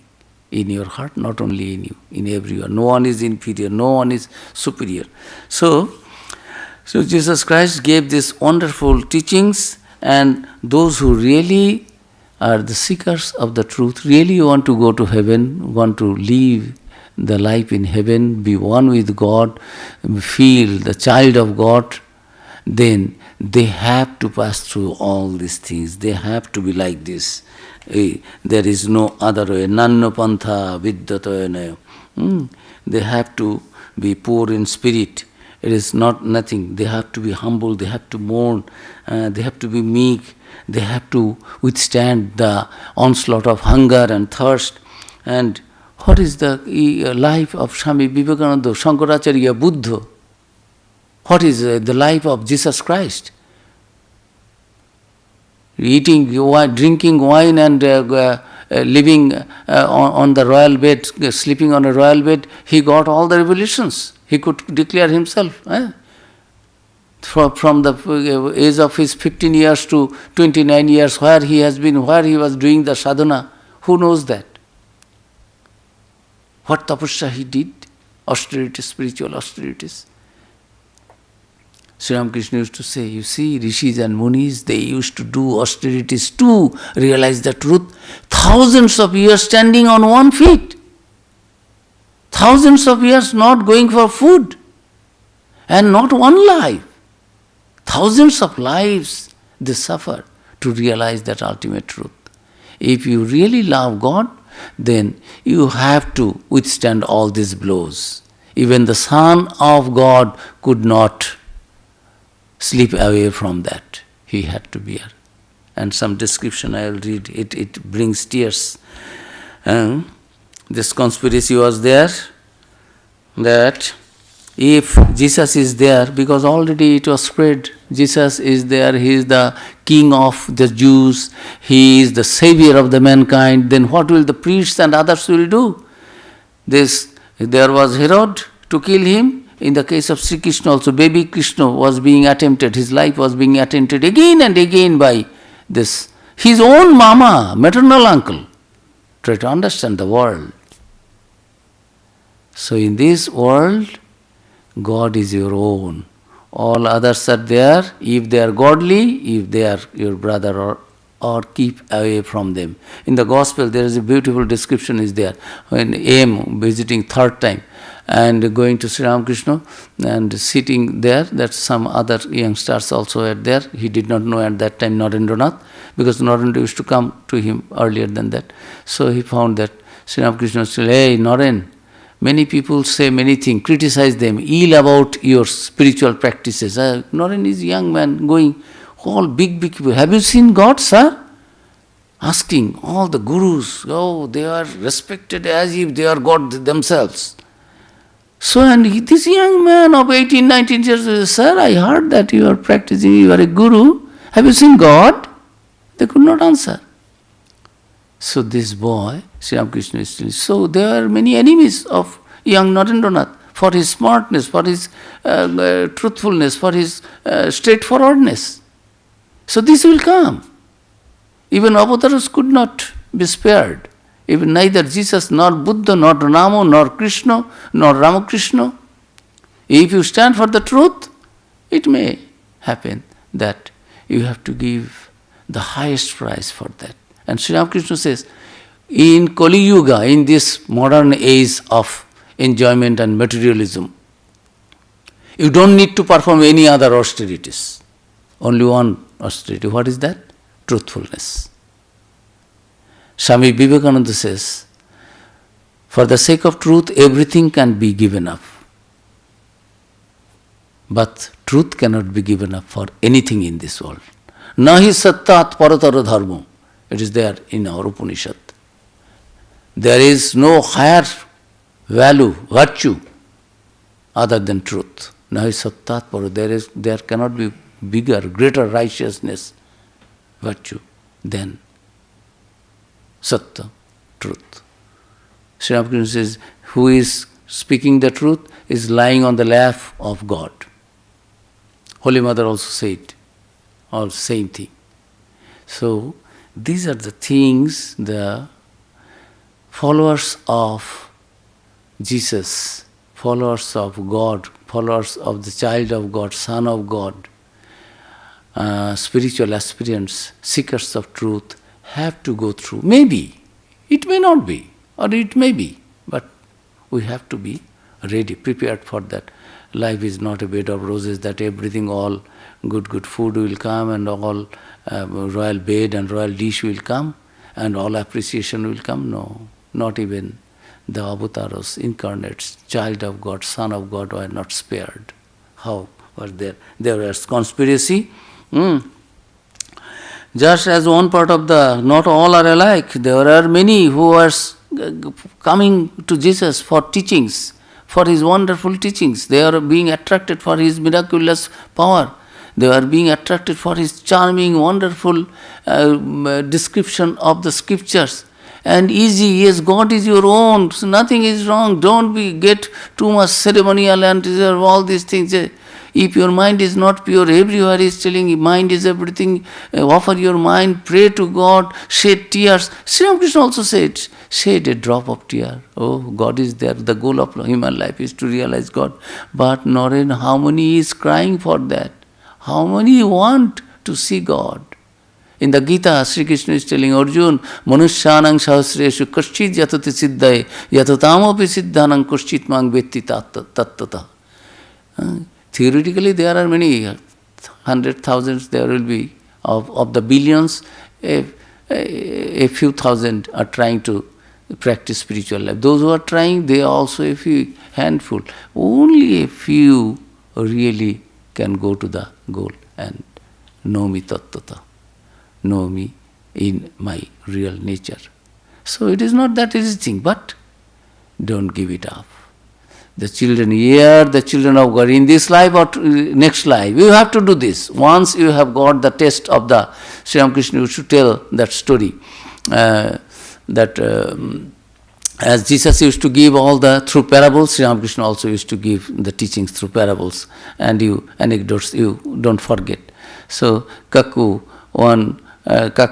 in your heart, not only in you, in everyone. No one is inferior, no one is superior. So Jesus Christ gave these wonderful teachings, and those who really are the seekers of the truth, really want to go to heaven, want to live the life in heaven, be one with God, feel the child of God, then they have to pass through all these things. They have to be like this. There is no other way. Nanno pantha vidyatoyanayo. They have to be poor in spirit. It is not nothing. They have to be humble, they have to mourn, they have to be meek, they have to withstand the onslaught of hunger and thirst. And what is the life of Swami Vivekananda, Shankaracharya, Buddha? What is the life of Jesus Christ? Eating, drinking wine and living on the royal bed, sleeping on a royal bed, he got all the revelations. He could declare himself. From the age of his 15 years to 29 years, where he has been, where he was doing the sadhana, who knows that? What tapasya he did? Austerities, spiritual austerities. Sri Ramakrishna used to say, you see, rishis and munis, they used to do austerities to realize the truth. Thousands of years standing on one feet. Thousands of years not going for food. And not one life. Thousands of lives they suffer to realize that ultimate truth. If you really love God, then you have to withstand all these blows. Even the Son of God could not slip away from that. He had to bear. And some description I will read, it brings tears. This conspiracy was there, that if Jesus is there, because already it was spread, Jesus is there, he is the king of the Jews, he is the savior of the mankind, then what will the priests and others will do? There was Herod to kill him. In the case of Sri Krishna also, baby Krishna was being attempted, his life was being attempted again and again by this, his own mama, maternal uncle. Try to understand the world. So in this world, God is your own. All others are there. If they are godly, if they are your brother, or keep away from them. In the Gospel, there is a beautiful description is there. When M visiting third time and going to Sri Ramakrishna and sitting there, that some other youngsters also were there. He did not know at that time Narendranath, because Narendra used to come to him earlier than that. So he found that Sri Ramakrishna said, hey Naren, Many people say many things, criticize them, ill about your spiritual practices. Naren is a young man going, all big people. Have you seen God, sir? Asking all the gurus, they are respected as if they are God themselves. So, and this young man of 18, 19 years says, sir, I heard that you are practicing, you are a guru. Have you seen God? They could not answer. So this boy, Sri Ramakrishna is telling, so there are many enemies of young Narendranath for his smartness, for his truthfulness, for his straightforwardness. So this will come. Even avatars could not be spared. Even neither Jesus, nor Buddha, nor Rama, nor Krishna, nor Ramakrishna. If you stand for the truth, it may happen that you have to give the highest price for that. And Sri Ramakrishna says, in Kali Yuga, in this modern age of enjoyment and materialism, you don't need to perform any other austerities. Only one austerity. What is that? Truthfulness. Swami Vivekananda says, for the sake of truth, everything can be given up. But truth cannot be given up for anything in this world. Nahi sattat paratara dharma. It is there in our Upanishad. There is no higher value, virtue, other than truth. Nahi sattat paratara. There cannot be bigger, greater righteousness, virtue than Satta, truth. Sri Ramakrishna says, who is speaking the truth is lying on the lap of God. Holy Mother also said, all same thing. So, these are the things the followers of Jesus, followers of God, followers of the child of God, Son of God, spiritual aspirants, seekers of truth, have to go through. Maybe, it may not be, or it may be, but we have to be ready, prepared for that. Life is not a bed of roses, that everything, all good food will come, and all royal bed and royal dish will come, and all appreciation will come. No, not even the avatars, incarnates, child of God, Son of God were not spared. How was there? There was conspiracy. Just as one part of the, not all are alike, there are many who are coming to Jesus for teachings, for his wonderful teachings. They are being attracted for his miraculous power. They are being attracted for his charming, wonderful description of the scriptures. And easy, yes, God is your own, so nothing is wrong. Don't get too much ceremonial and deserve all these things. If your mind is not pure, everywhere is telling you, mind is everything, offer your mind, pray to God, shed tears. Sri Ramakrishna also said, shed a drop of tear. Oh, God is there. The goal of human life is to realize God. But Naren, how many is crying for that? How many want to see God? In the Gita, Sri Krishna is telling Arjuna, Manushyanang sahasreshu kaschit yatati siddhaye yatatamopi siddhanang kaschit mang vetti tattata. Theoretically, there are many, 100,000 there will be, of the billions, a few thousand are trying to practice spiritual life. Those who are trying, they are also a few handful. Only a few really can go to the goal and know me tattata, know me in my real nature. So it is not that easy thing, but don't give it up. The children here, the children of God, in this life or next life, you have to do this. Once you have got the taste of the Sri Ramakrishna, you should tell that story. As Jesus used to give all the through parables, Sri Ramakrishna also used to give the teachings through parables. And anecdotes, you don't forget. So Kaku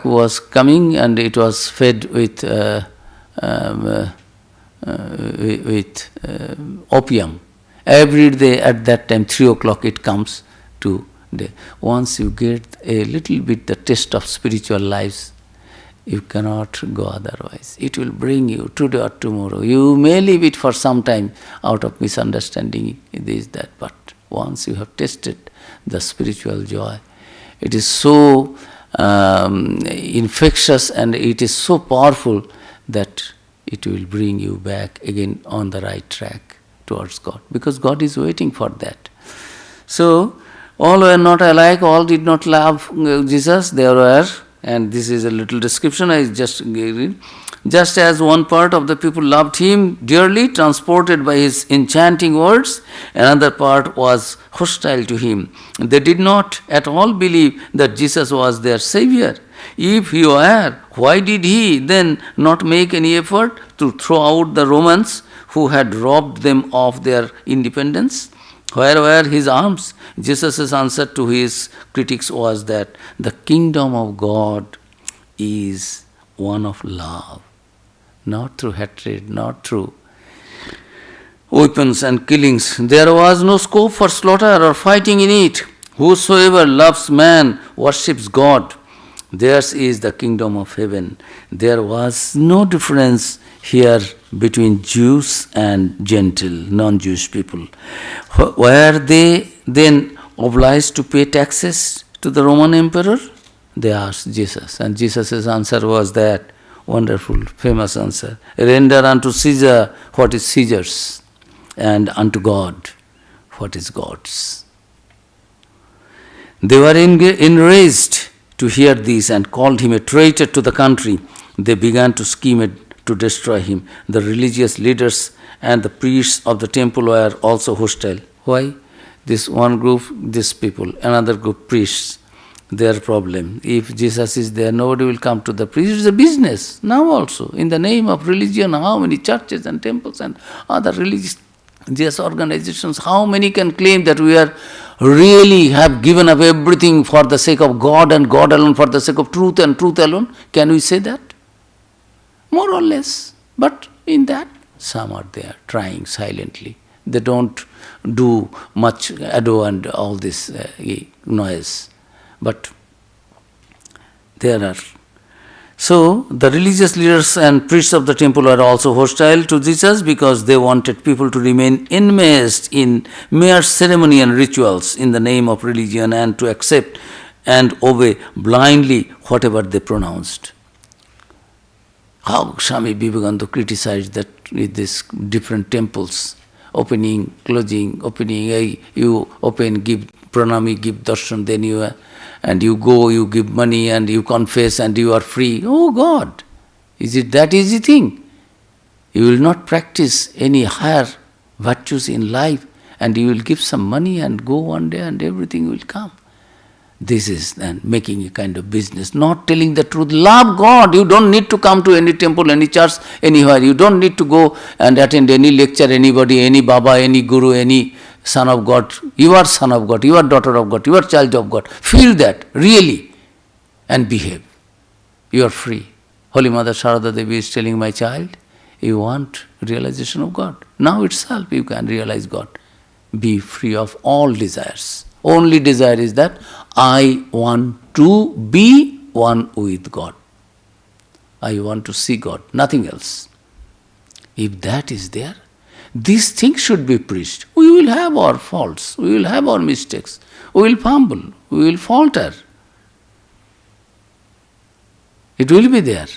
was coming and it was fed with opium. Every day at that time, 3 o'clock it comes to day. Once you get a little bit the taste of spiritual lives, you cannot go otherwise. It will bring you today or tomorrow. You may leave it for some time out of misunderstanding, this, that, but once you have tasted the spiritual joy, it is so infectious and it is so powerful that it will bring you back again on the right track towards God, because God is waiting for that. So, all were not alike, all did not love Jesus, there were, and this is a little description I just gave. Just as one part of the people loved him dearly, transported by his enchanting words, another part was hostile to him. They did not at all believe that Jesus was their Savior. If he were, why did he then not make any effort to throw out the Romans who had robbed them of their independence? Where were his arms? Jesus' answer to his critics was that the kingdom of God is one of love, not through hatred, not through weapons and killings. There was no scope for slaughter or fighting in it. Whosoever loves man worships God. Theirs is the kingdom of heaven. There was no difference here between Jews and Gentile, non-Jewish people. Were they then obliged to pay taxes to the Roman emperor? They asked Jesus, and Jesus' answer was that wonderful, famous answer: render unto Caesar what is Caesar's, and unto God what is God's. They were enraged to hear this and called him a traitor to the country. They began to scheme to destroy him. The religious leaders and the priests of the temple were also hostile. Why? This one group, these people, another group, priests. Their problem. If Jesus is there, nobody will come to the priest. It's a business. Now also, in the name of religion, how many churches and temples and other religious organizations, how many can claim that we are really have given up everything for the sake of God and God alone, for the sake of truth and truth alone? Can we say that? More or less. But in that, some are there trying silently. They don't do much ado and all this noise. But there are. So, the religious leaders and priests of the temple are also hostile to Jesus because they wanted people to remain enmeshed in mere ceremony and rituals in the name of religion and to accept and obey blindly whatever they pronounced. How Swami Vivekananda criticized that with these different temples, opening, closing, opening, you open, give pranami, give darshan, then you and you go, you give money and you confess and you are free. Oh God, is it that easy thing? You will not practice any higher virtues in life and you will give some money and go one day and everything will come. This is then making a kind of business, not telling the truth. Love God. You don't need to come to any temple, any church, anywhere. You don't need to go and attend any lecture, anybody, any Baba, any Guru, any Son of God. You are Son of God, you are daughter of God, you are child of God. Feel that, really, and behave. You are free. Holy Mother Sharada Devi is telling my child, you want realization of God. Now itself you can realize God. Be free of all desires. Only desire is that I want to be one with God. I want to see God, nothing else. If that is there, these things should be preached. We will have our faults, we will have our mistakes, we will fumble, we will falter. It will be there,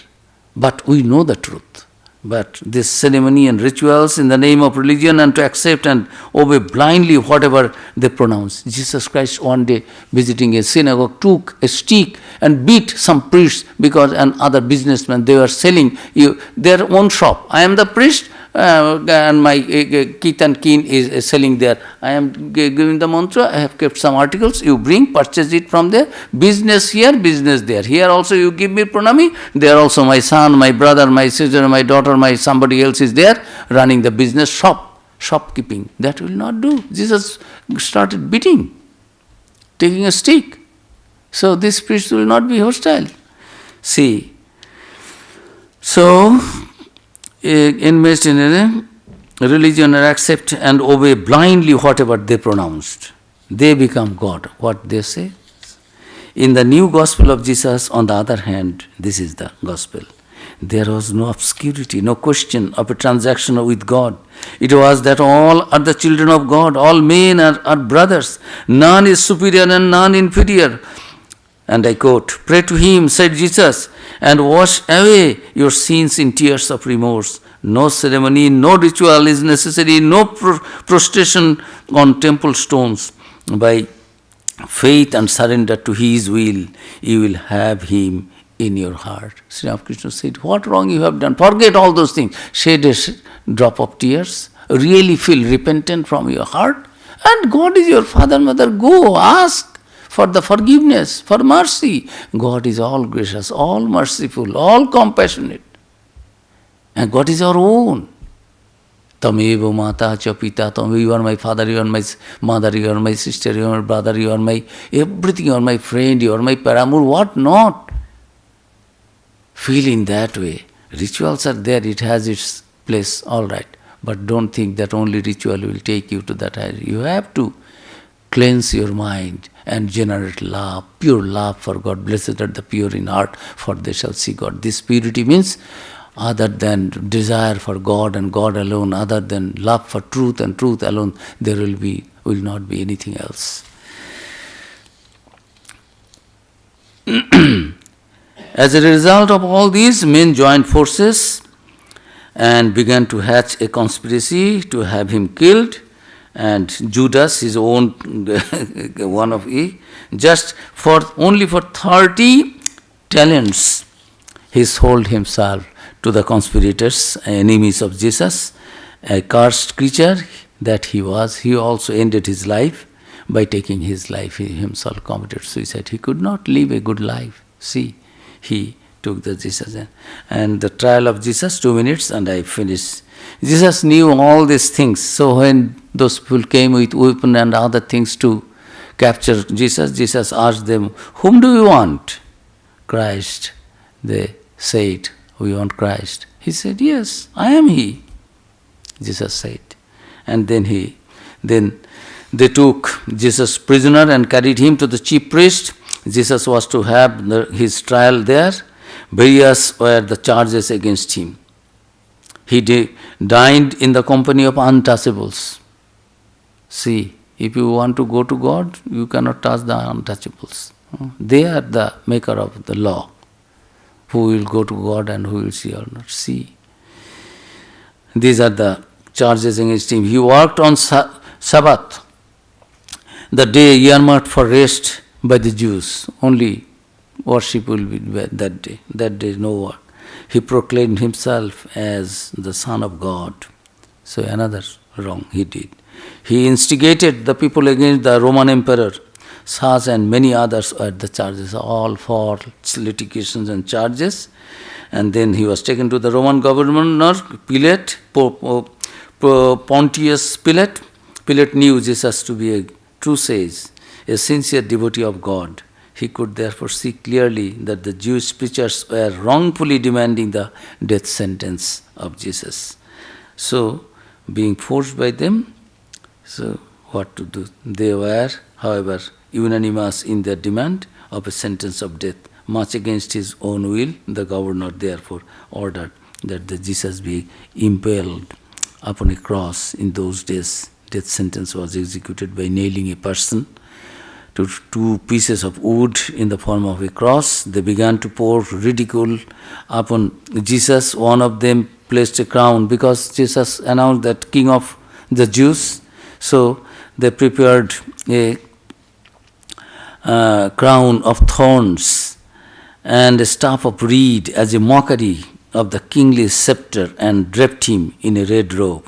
but we know the truth. But this ceremony and rituals in the name of religion and to accept and obey blindly whatever they pronounce. Jesus Christ one day visiting a synagogue took a stick and beat some priests because and other businessmen, they were selling their own shop. I am the priest and my kith and kin is selling there. I am giving the mantra, I have kept some articles, you bring, purchase it from there. Business here, business there. Here also you give me pranami, there also my son, my brother, my sister, my daughter, my somebody else is there running the business shopkeeping. That will not do. Jesus started beating, taking a stick. So this priest will not be hostile. See, so invest in a religion and accept and obey blindly whatever they pronounced. They become God. What they say? In the new gospel of Jesus, on the other hand, this is the gospel. There was no obscurity, no question of a transaction with God. It was that all are the children of God, all men are brothers. None is superior and none inferior. And I quote, "Pray to him," said Jesus, "and wash away your sins in tears of remorse. No ceremony, no ritual is necessary, no prostration on temple stones. By faith and surrender to his will, you will have him in your heart." Sri Ramakrishna said, what wrong you have done? Forget all those things. Shed a drop of tears. Really feel repentant from your heart. And God is your father, mother. Go ask for the forgiveness, for mercy. God is all gracious, all merciful, all compassionate. And God is our own. Tameva mata cha pita, you are my father, you are my mother, you are my sister, you are my brother, you are my everything, you are my friend, you are my paramour, what not? Feel in that way. Rituals are there, it has its place, all right. But don't think that only ritual will take you to that higher. You have to cleanse your mind and generate love, pure love for God. Blessed are the pure in heart, for they shall see God. This purity means other than desire for God and God alone, other than love for truth and truth alone, there will not be anything else. As a result of all these, men joined forces and began to hatch a conspiracy to have him killed. And Judas, his own one of only for 30 talents, he sold himself to the conspirators, enemies of Jesus, a cursed creature that he was. He also ended his life by taking his life. He himself committed suicide. He could not live a good life. See, he took the Jesus. And the trial of Jesus, 2 minutes, and I finish. Jesus knew all these things. So when those people came with weapon and other things to capture Jesus, Jesus asked them, "Whom do you want?" "Christ." They said, "We want Christ." He said, "Yes, I am he," Jesus said. And then they took Jesus prisoner and carried him to the chief priest. Jesus was to have his trial there. Various were the charges against him. He dined in the company of untouchables. See, if you want to go to God, you cannot touch the untouchables. They are the maker of the law. Who will go to God and who will see or not see. These are the charges against him. He worked on Sabbath, the day earmarked for rest by the Jews. Only worship will be that day. That day no work. He proclaimed himself as the Son of God. So another wrong he did. He instigated the people against the Roman Emperor. Such and many others were the charges, all false litigations and charges. And then he was taken to the Roman governor, Pilate, Pontius Pilate. Pilate knew Jesus to be a true sage, a sincere devotee of God. He could therefore see clearly that the Jewish preachers were wrongfully demanding the death sentence of Jesus. So, being forced by them, so what to do? They were, however, unanimous in their demand of a sentence of death, much against his own will. The governor therefore ordered that the Jesus be impaled upon a cross. In those days, death sentence was executed by nailing a person to 2 pieces of wood in the form of a cross. They began to pour ridicule upon Jesus. One of them placed a crown because Jesus announced that King of the Jews. So they prepared a crown of thorns and a staff of reed as a mockery of the kingly scepter and draped him in a red robe.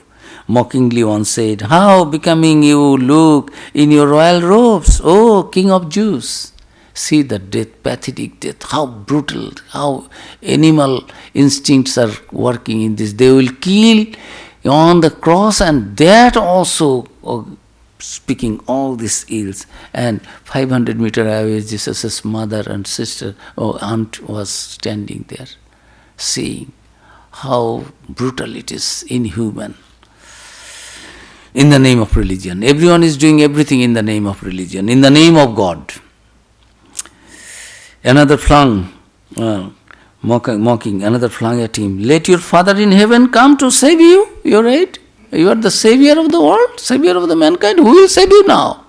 Mockingly one said, "How becoming you look in your royal robes, O King of Jews." See the death, pathetic death, how brutal, how animal instincts are working in this. They will kill on the cross, and that also speaking all these ills. And 500 meters away, Jesus' mother and sister or aunt was standing there, seeing how brutal it is, inhuman. In the name of religion. Everyone is doing everything in the name of religion, in the name of God. Another flung, mocking, another flung at him, "Let your Father in heaven come to save you." You're right. You are the Savior of the world, Savior of the mankind. Who will save you now?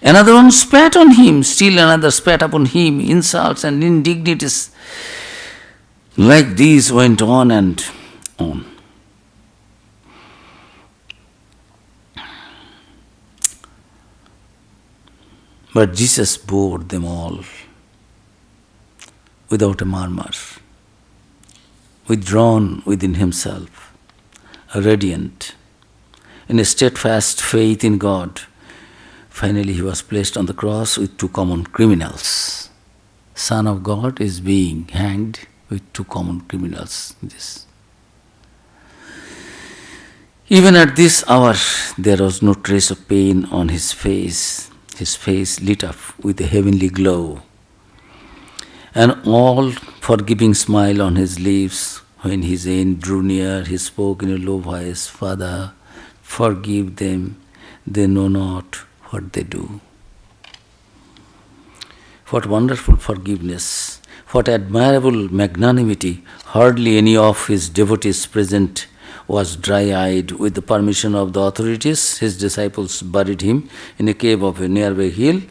Another one spat on him, still another spat upon him. Insults and indignities like these went on and on. But Jesus bore them all without a murmur, withdrawn within himself, radiant, in a steadfast faith in God. Finally, he was placed on the cross with two common criminals. Son of God is being hanged with two common criminals. Even at this hour, there was no trace of pain on his face lit up with a heavenly glow. An all-forgiving smile on his lips. When his end drew near, he spoke in a low voice, Father, forgive them, they know not what they do. What wonderful forgiveness, what admirable magnanimity. Hardly any of his devotees present was dry-eyed. With the permission of the authorities, his disciples buried him in a cave of a nearby hill,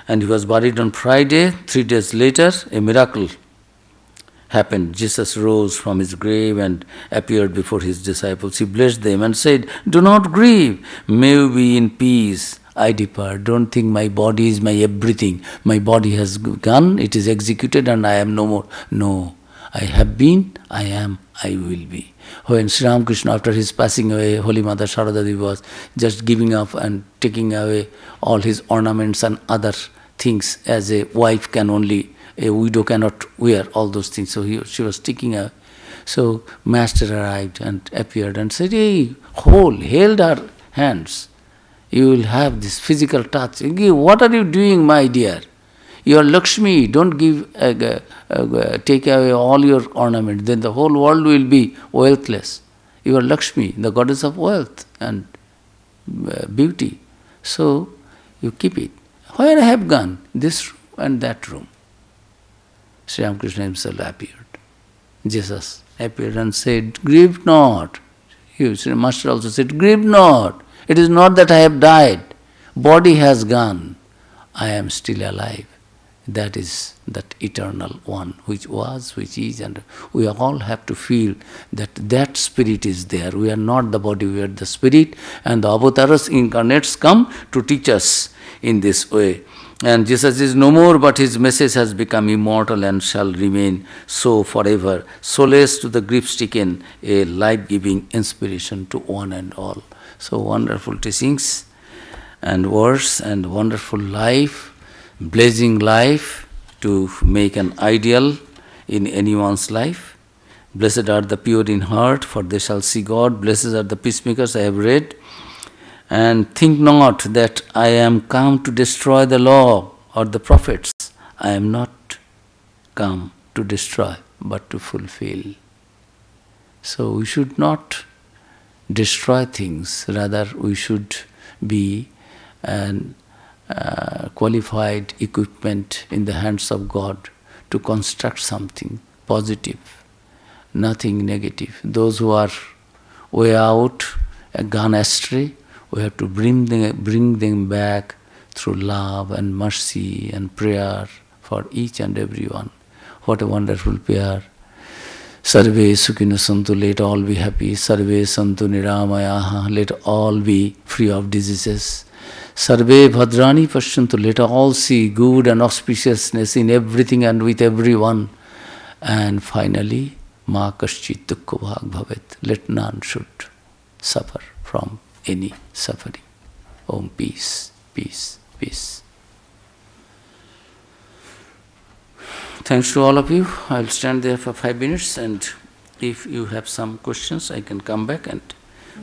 and he was buried on Friday. 3 days later, a miracle happened. Jesus rose from his grave and appeared before his disciples. He blessed them and said, Do not grieve, may you be in peace. I depart. Don't think my body is my everything. My body has gone, it is executed, and I am no more. No, I have been, I am, I will be. When Sri Ramakrishna, after his passing away, Holy Mother Sharada Devi was just giving up and taking away all his ornaments and other things, as a wife can only, a widow cannot wear all those things. So she was taking away. So Master arrived and appeared and said, Hey, held her hands. You will have this physical touch. What are you doing, my dear? You are Lakshmi. Don't take away all your ornaments. Then the whole world will be wealthless. You are Lakshmi, the goddess of wealth and beauty. So you keep it. Where I have gone? This room and that room. Sri Ramakrishna himself appeared. Jesus appeared and said, Grieve not. Sri Master also said, Grieve not. It is not that I have died. Body has gone. I am still alive. That is that eternal one, which was, which is, and we all have to feel that that spirit is there. We are not the body, we are the spirit, and the avatars, incarnates, come to teach us in this way. And Jesus is no more, but his message has become immortal and shall remain so forever. Solace to the grief-stricken, a life-giving inspiration to one and all. So wonderful teachings and words and wonderful life, blazing life to make an ideal in anyone's life. Blessed are the pure in heart, for they shall see God. Blessed are the peacemakers, I have read. And think not that I am come to destroy the law or the prophets. I am not come to destroy, but to fulfill. So we should not destroy things, rather we should be an qualified equipment in the hands of God to construct something positive, nothing negative. Those who are way out, gone astray, we have to bring them back through love and mercy and prayer for each and every one. What a wonderful prayer. Sarve Sukhino Santu, let all be happy. Sarve Santu Niramayaha, let all be free of diseases. Sarve Bhadrani Pashyantu, let all see good and auspiciousness in everything and with everyone. And finally, Ma Kaschit Dukkha Bhag Bhavet, let none should suffer from any suffering. Om, peace, peace, peace. Thanks to all of you. I'll stand there for 5 minutes, and if you have some questions, I can come back and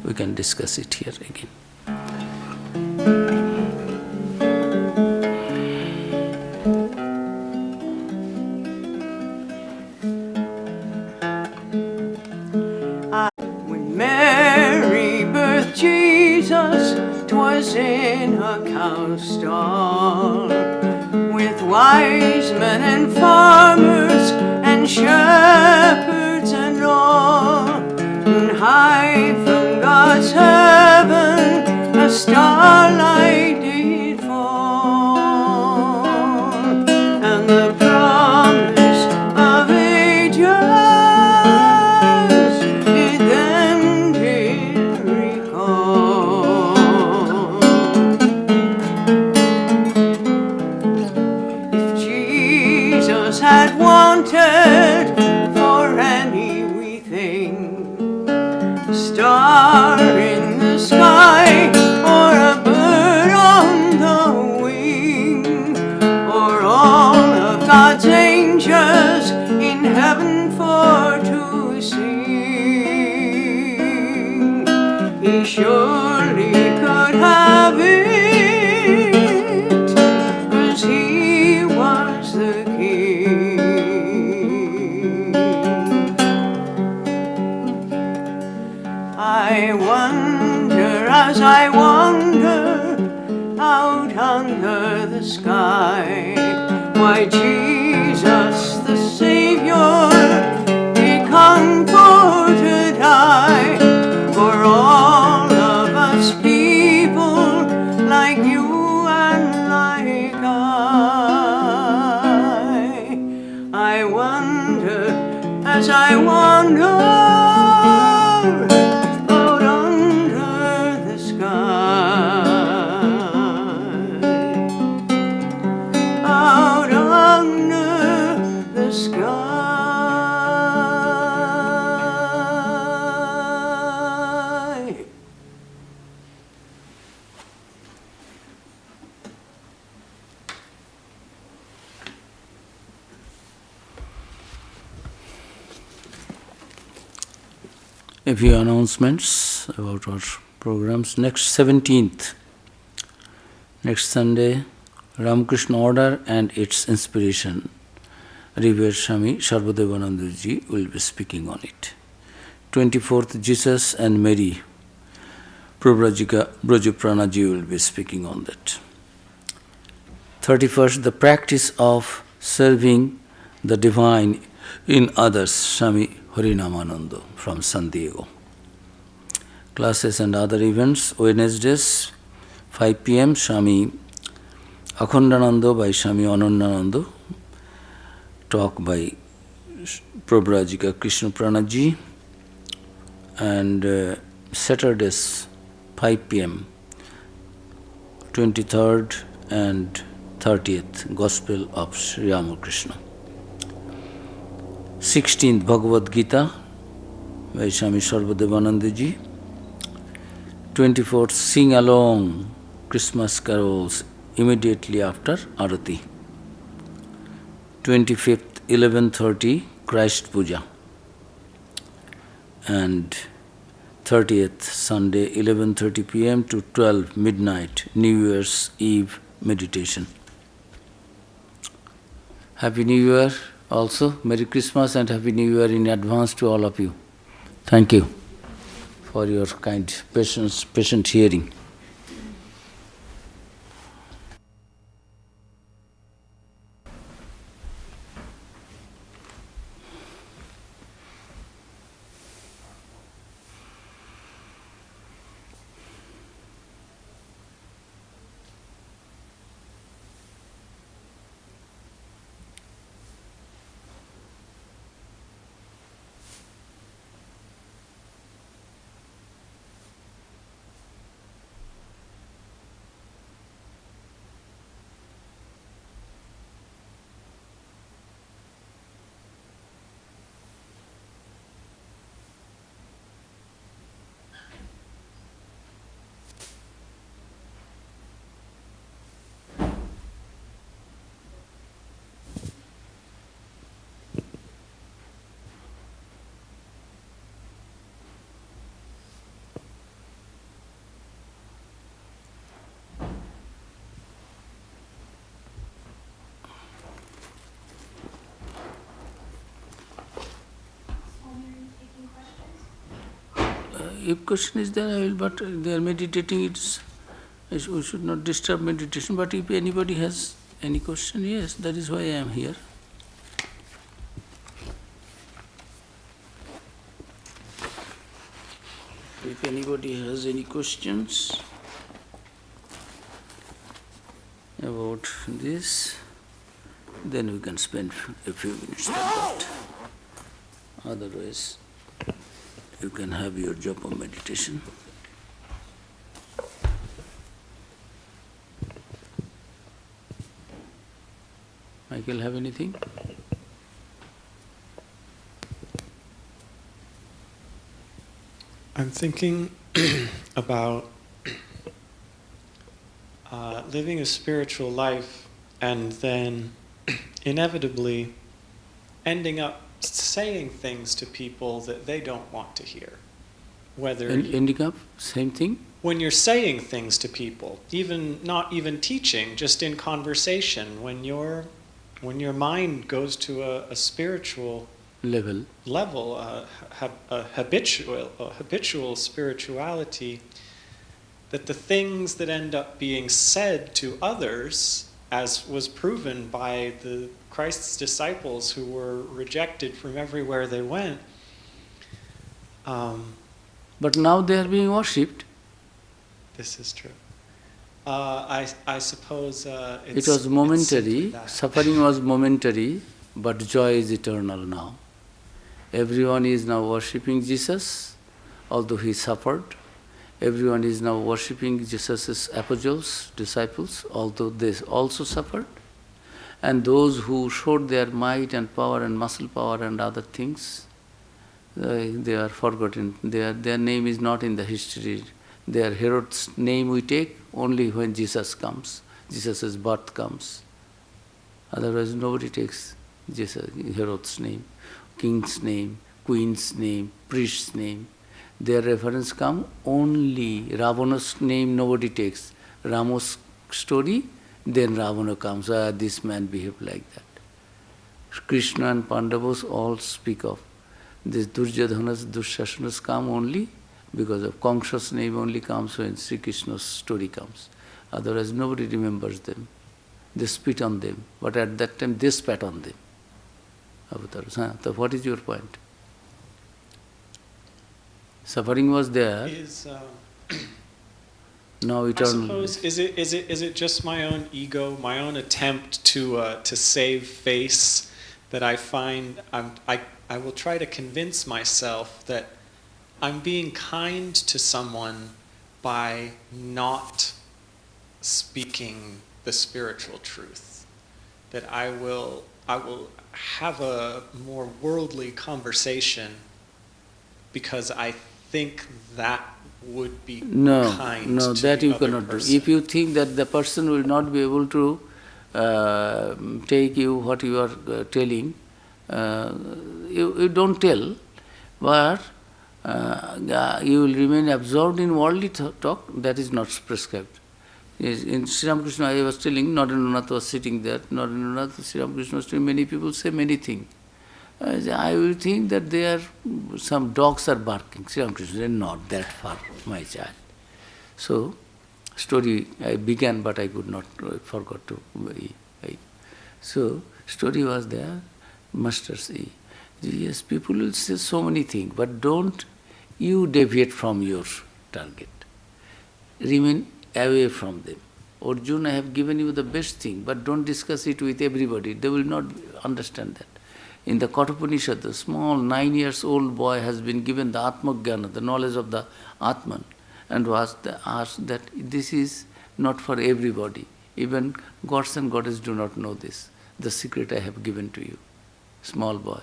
we can discuss it here again. When Mary birthed Jesus, 'twas in a cow stall, with wise men and farmers and shepherds and all. And high from God's heaven a starlight did fall. star in the sky, or a bird on the wing, or all of God's angels in heaven for to sing. He surely could have it, 'cause he was the king. I wonder as I wander out under the sky, why Jesus the Savior did come for to die, for all of us people like you and like I wonder as I wander out under the sky, out under the sky. A few announcements about our programs. Next 17th, next Sunday, Ramakrishna Order and its Inspiration. Revered Swami Sarvadevanandaji will be speaking on it. 24th, Jesus and Mary. Prabhupada Brajapranaji will be speaking on that. 31st, the practice of serving the divine in others, Swami Harinamananda from San Diego. Classes and other events, Wednesdays, 5 p.m., Swami Akhandananda by Swami Anandananda, talk by Prabhupada Krishna Pranaji, and Saturdays, 5 p.m., 23rd and 30th, Gospel of Sri Ramakrishna. 16th, Bhagavad Gita by Swami Sarvadevanandaji. 24th, sing along Christmas carols immediately after Arati. 25th, 11:30, Christ Puja. And 30th, Sunday, 11:30 p.m. to 12 midnight, New Year's Eve meditation. Happy New Year also. Merry Christmas and Happy New Year in advance to all of you. Thank you for your kind patience, patient hearing. If question is there, I will, but they are meditating, we should not disturb meditation. But if anybody has any question, yes, that is why I am here. If anybody has any questions about this, then we can spend a few minutes on that. Otherwise, you can have your japa meditation. Michael, have anything? I'm thinking about living a spiritual life and then inevitably ending up saying things to people that they don't want to hear. Whether Ending up, same thing? when you're saying things to people, even not even teaching, just in conversation, when your mind goes to a spiritual Level. a habitual spirituality, that the things that end up being said to others, as was proven by the Christ's disciples who were rejected from everywhere they went. But now they are being worshipped. This is true. I suppose It was momentary, suffering was momentary, but joy is eternal now. Everyone is now worshipping Jesus, although he suffered. Everyone is now worshipping Jesus' apostles, disciples, although they also suffered. And those who showed their might and power and muscle power and other things, they are forgotten. Their name is not in the history. Their Herod's name we take only when Jesus comes, Jesus' birth comes. Otherwise nobody takes Herod's name, king's name, queen's name, priest's name. Their reference come only Ravana's name nobody takes. Rama's story, then Ravana comes, this man behaved like that. Krishna and Pandavas all speak of. This Duryodhana's, Dushasana's come only because of Kamsa's name only comes when Sri Krishna's story comes. Otherwise nobody remembers them. They spit on them, but at that time they spat on them. Avatars. So what is your point? Suffering was there. Now eternal. I suppose is it just my own ego, my own attempt to save face, that I find I will try to convince myself that I'm being kind to someone by not speaking the spiritual truth. That I will have a more worldly conversation because I think that would be kind No, to that the you other cannot person. do. If you think that the person will not be able to take you what you are telling, you don't tell, but you will remain absorbed in worldly talk, that is not prescribed. In Sri Ramakrishna, I was telling, Narendranath was sitting there, Narendranath, Sri Ramakrishna was telling, many people say many things. I will think that some dogs are barking. Sri Ramakrishna said, not that far, my child. So, story I began, but I could not, forgot to. So, story was there, Master say, yes, people will say so many things, but don't you deviate from your target. Remain away from them. Arjuna, I have given you the best thing, but don't discuss it with everybody. They will not understand that. In the Kathopanishad, the small 9-year-old boy has been given the Atma-jnana, the knowledge of the Atman, and was asked that this is not for everybody. Even gods and goddesses do not know this. The secret I have given to you, small boy.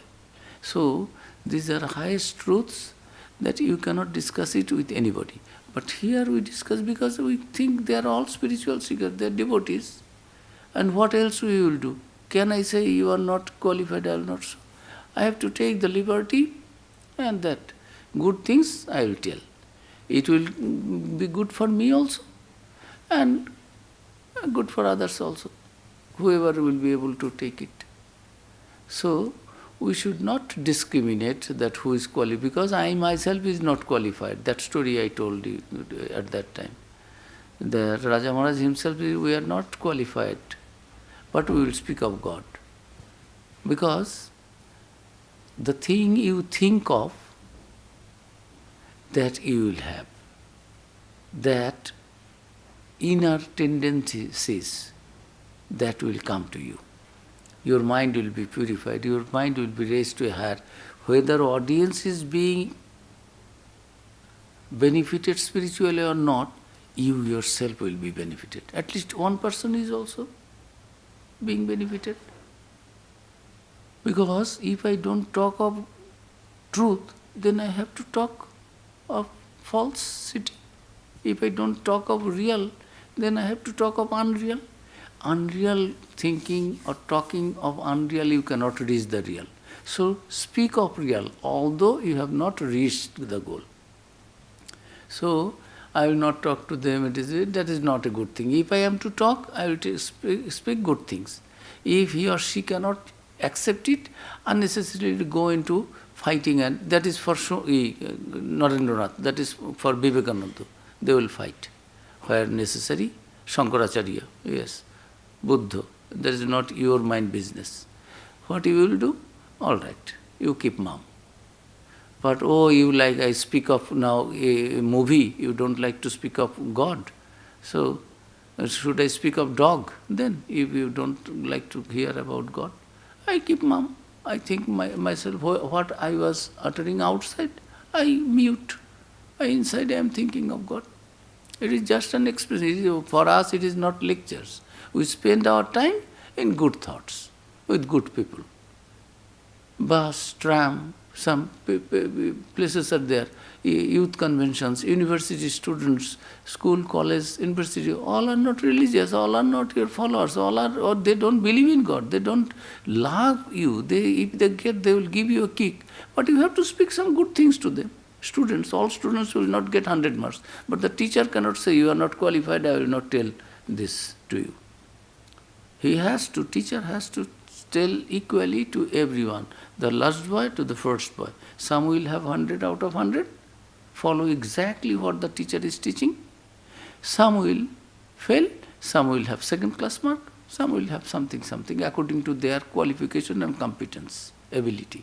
So, these are highest truths that you cannot discuss it with anybody. But here we discuss because we think they are all spiritual seekers, they are devotees. And what else we will do? Can I say you are not qualified, I will not so? I have to take the liberty and that good things I will tell. It will be good for me also and good for others also, whoever will be able to take it. So, we should not discriminate that who is qualified, because I myself is not qualified. That story I told you at that time. The Raja Maharaj himself, we are not qualified, but we will speak of God. Because the thing you think of, that you will have. That inner tendencies, that will come to you. Your mind will be purified, your mind will be raised to a higher. Whether audience is being benefited spiritually or not, you yourself will be benefited. At least one person is also being benefited. Because if I don't talk of truth, then I have to talk of falsity. If I don't talk of real, then I have to talk of unreal. Unreal thinking or talking of unreal, you cannot reach the real. So speak of real, although you have not reached the goal. So I will not talk to them. That is not a good thing. If I am to talk, I will speak good things. If he or she cannot accept it, unnecessarily go into fighting, and that is for Narendranath, that is for Vivekananda. They will fight where necessary. Shankaracharya, yes, Buddha, that is not your mind business. What you will do? All right, you keep mum. But you like, I speak of now a movie, you don't like to speak of God. So should I speak of dog then, if you don't like to hear about God? I keep mum. I think myself, what I was uttering outside, I mute. Inside I am thinking of God. It is just an experience. For us it is not lectures. We spend our time in good thoughts, with good people. Bus, tram, some places are there, youth conventions, university students, school, college, university, all are not religious, all are not your followers, or they don't believe in God, they don't love you. If they get, they will give you a kick. But you have to speak some good things to them. Students, all students will not get 100 marks. But the teacher cannot say, you are not qualified, I will not tell this to you. Teacher has to tell equally to everyone. The last boy to the first boy. Some will have 100 out of 100, follow exactly what the teacher is teaching. Some will fail, some will have second class mark, some will have something according to their qualification and competence, ability.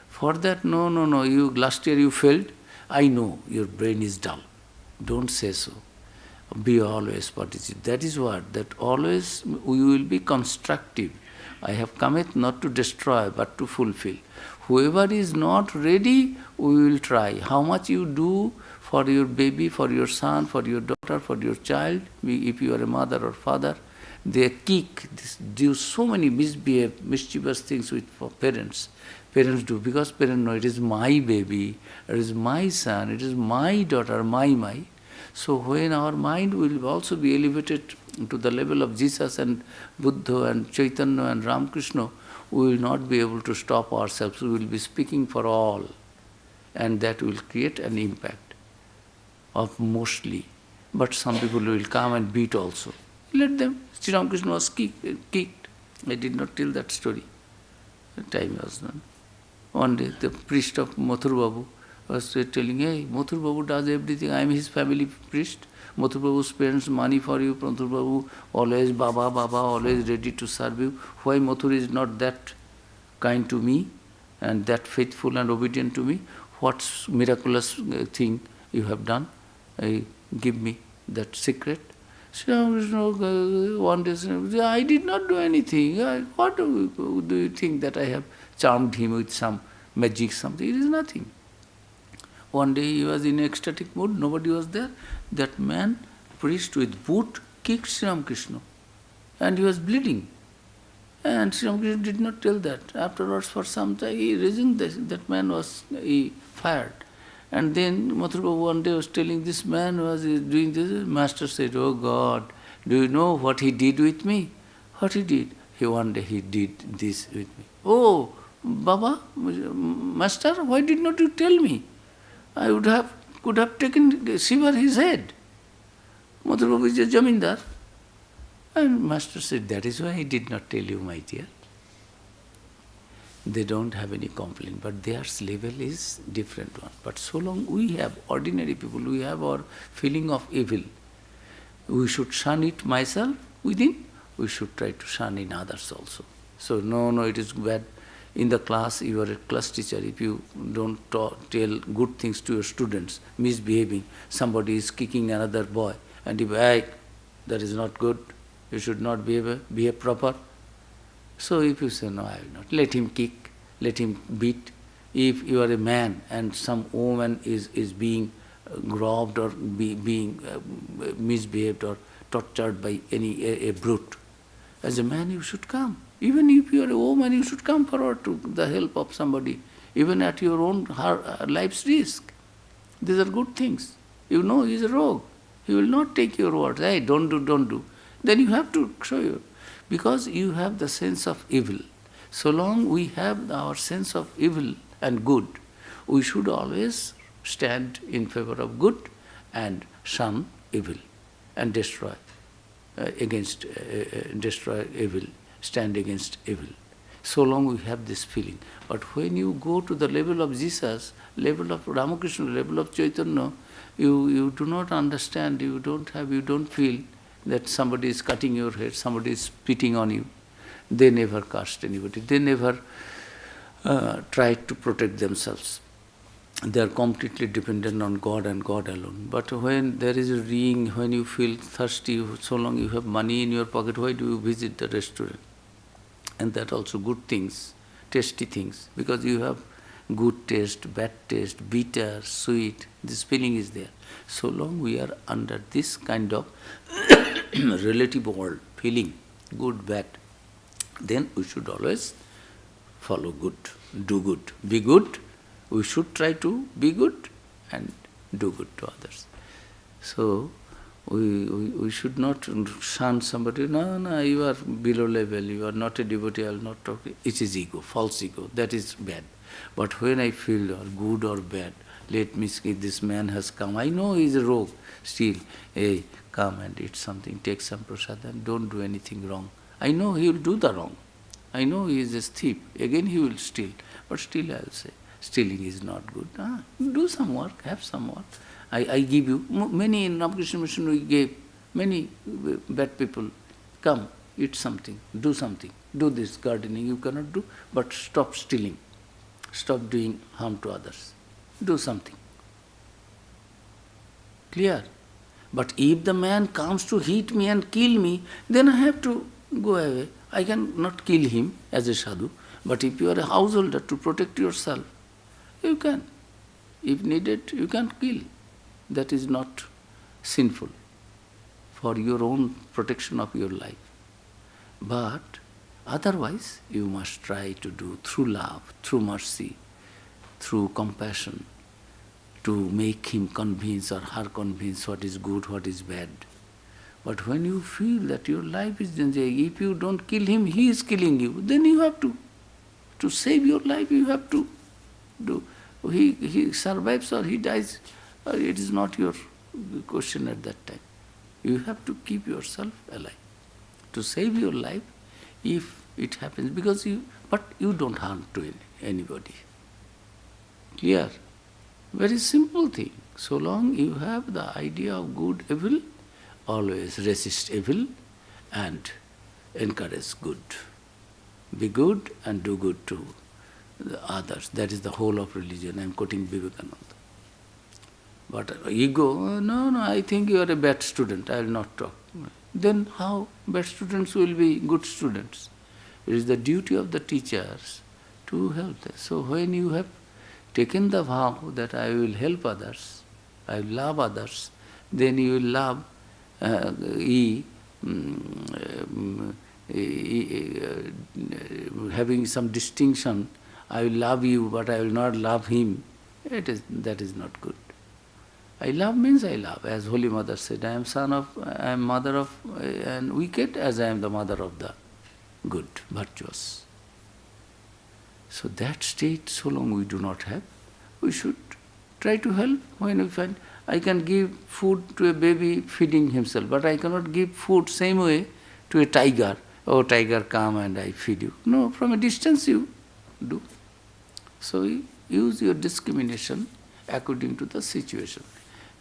For that, no, you last year you failed, I know your brain is dull. Don't say so. Be always participative. That is what, that always we will be constructive. I have cometh not to destroy, but to fulfill. Whoever is not ready, we will try. How much you do for your baby, for your son, for your daughter, for your child, if you are a mother or father, they kick, do so many mischievous things with parents. Parents do, because parents know it is my baby, it is my son, it is my daughter, my. So when our mind will also be elevated to the level of Jesus and Buddha and Chaitanya and Ramakrishna, we will not be able to stop ourselves. We will be speaking for all. And that will create an impact of mostly. But some people will come and beat also. Let them. Sri Ramakrishna was kicked. I did not tell that story. The time was done. One day the priest of Mathur Babu was telling, hey, Mathur Babu does everything. I am his family priest. Mathur Babu spends money for you. Mathur Babu always Baba, always ready to serve you. Why Mathur is not that kind to me and that faithful and obedient to me? What miraculous thing you have done? Give me that secret. So one day said, I did not do anything. What do you think that I have charmed him with some magic, something? It is nothing. One day he was in ecstatic mood, nobody was there. That man, priest with boot, kicked Sri Ramakrishna. And he was bleeding. And Sri Ramakrishna did not tell that. Afterwards, for some time, he reasoned that man was fired. And then Mathur Babu one day was telling, this man was doing this. Master said, oh God, do you know what he did with me? What he did? One day he did this with me. Oh, Baba, Master, why did not you tell me? I could have taken, severed his head. Mathur Babu is a Jamindar. And Master said, that is why I did not tell you, my dear. They don't have any complaint, but their level is different one. But so long we have, ordinary people, we have our feeling of evil. We should shun it myself within, we should try to shun in others also. So no, it is bad. In the class, you are a class teacher. If you don't tell good things to your students, misbehaving, somebody is kicking another boy, and if that is not good, you should not behave proper. So if you say, no, I will not, let him kick, let him beat. If you are a man and some woman is being robbed or being misbehaved or tortured by a brute, as a man you should come. Even if you are a woman, you should come forward to the help of somebody, even at your own life's risk. These are good things. You know he is a rogue. He will not take your words. Hey, don't do, don't do. Then you have to show you. Because you have the sense of evil. So long we have our sense of evil and good, we should always stand in favor of good and shun evil and destroy destroy evil, stand against evil. So long we have this feeling. But when you go to the level of Jesus, level of Ramakrishna, level of Chaitanya, you do not understand, you don't feel that somebody is cutting your head, somebody is spitting on you. They never cursed anybody. They never tried to protect themselves. They are completely dependent on God and God alone. But when there is a ring, when you feel thirsty, so long you have money in your pocket, why do you visit the restaurant? And that also good things, tasty things, because you have good taste, bad taste, bitter, sweet, this feeling is there. So long we are under this kind of relative world, feeling, good, bad, then we should always follow good, do good, be good. We should try to be good and do good to others. So we should not shun somebody, no, you are below level, you are not a devotee, I will not talk. It is ego, false ego, that is bad. But when I feel good or bad, let me see, this man has come, I know he is a rogue, still, hey, come and eat something, take some prasad and don't do anything wrong. I know he will do the wrong. I know he is a thief. Again he will steal. But still I will say, stealing is not good. Do some work, have some work. I give you, many in Ramakrishna Mission we gave, many bad people, come, eat something, do this gardening you cannot do, but stop stealing, stop doing harm to others, do something. Clear? But if the man comes to hit me and kill me, then I have to go away. I cannot kill him as a sadhu, but if you are a householder to protect yourself, you can. If needed, you can kill. That is not sinful for your own protection of your life. But otherwise, you must try to do through love, through mercy, through compassion, to make him convince or her convince what is good, what is bad. But when you feel that your life is in danger, if you don't kill him, he is killing you, then you have to save your life, you have to do. He survives or he dies, it is not your question at that time. You have to keep yourself alive. To save your life, if it happens, but you don't harm to anybody. Clear? Very simple thing. So long you have the idea of good, evil, always resist evil and encourage good. Be good and do good to the others. That is the whole of religion. I am quoting Vivekananda. But ego, no, I think you are a bad student, I will not talk. Then how bad students will be good students? It is the duty of the teachers to help them. So when you have taken the vow that I will help others, I will love others, then you will love having some distinction, I will love you but I will not love him, that is not good. I love means I love, as Holy Mother said, I am mother of and wicked as I am the mother of the good, virtuous. So that state, so long we do not have, we should try to help. When we find, I can give food to a baby feeding himself, but I cannot give food same way to a tiger. Oh, tiger, come and I feed you. No, from a distance you do. So you use your discrimination according to the situation.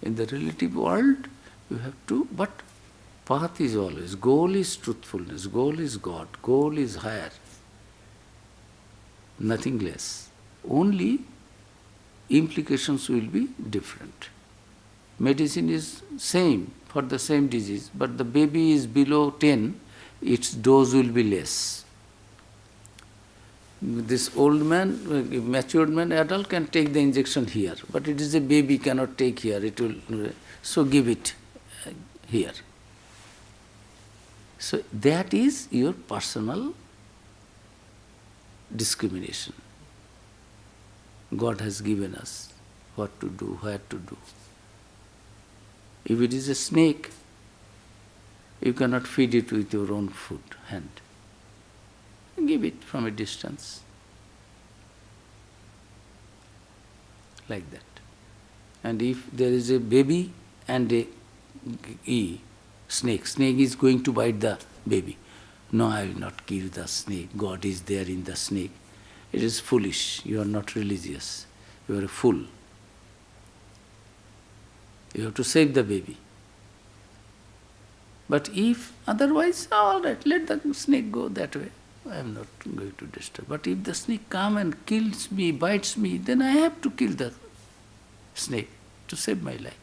In the relative world, you have to, but path is always, goal is truthfulness, goal is God, goal is higher, nothing less. Only implications will be different. Medicine is same for the same disease, but the baby is below 10, its dose will be less. This old man, matured man, adult can take the injection here, but it is a baby cannot take here, it will, so give it here. So that is your personal discrimination. God has given us what to do, where to do. If it is a snake, you cannot feed it with your own food, hand. Give it from a distance. Like that. And if there is a baby and a snake is going to bite the baby. No, I will not kill the snake. God is there in the snake. It is foolish. You are not religious. You are a fool. You have to save the baby. But if otherwise, all right, let the snake go that way. I am not going to disturb. But if the snake comes and kills me, bites me, then I have to kill the snake to save my life,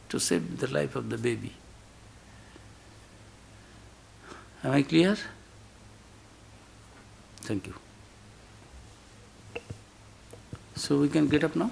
to save the life of the baby. Am I clear? Thank you. So we can get up now?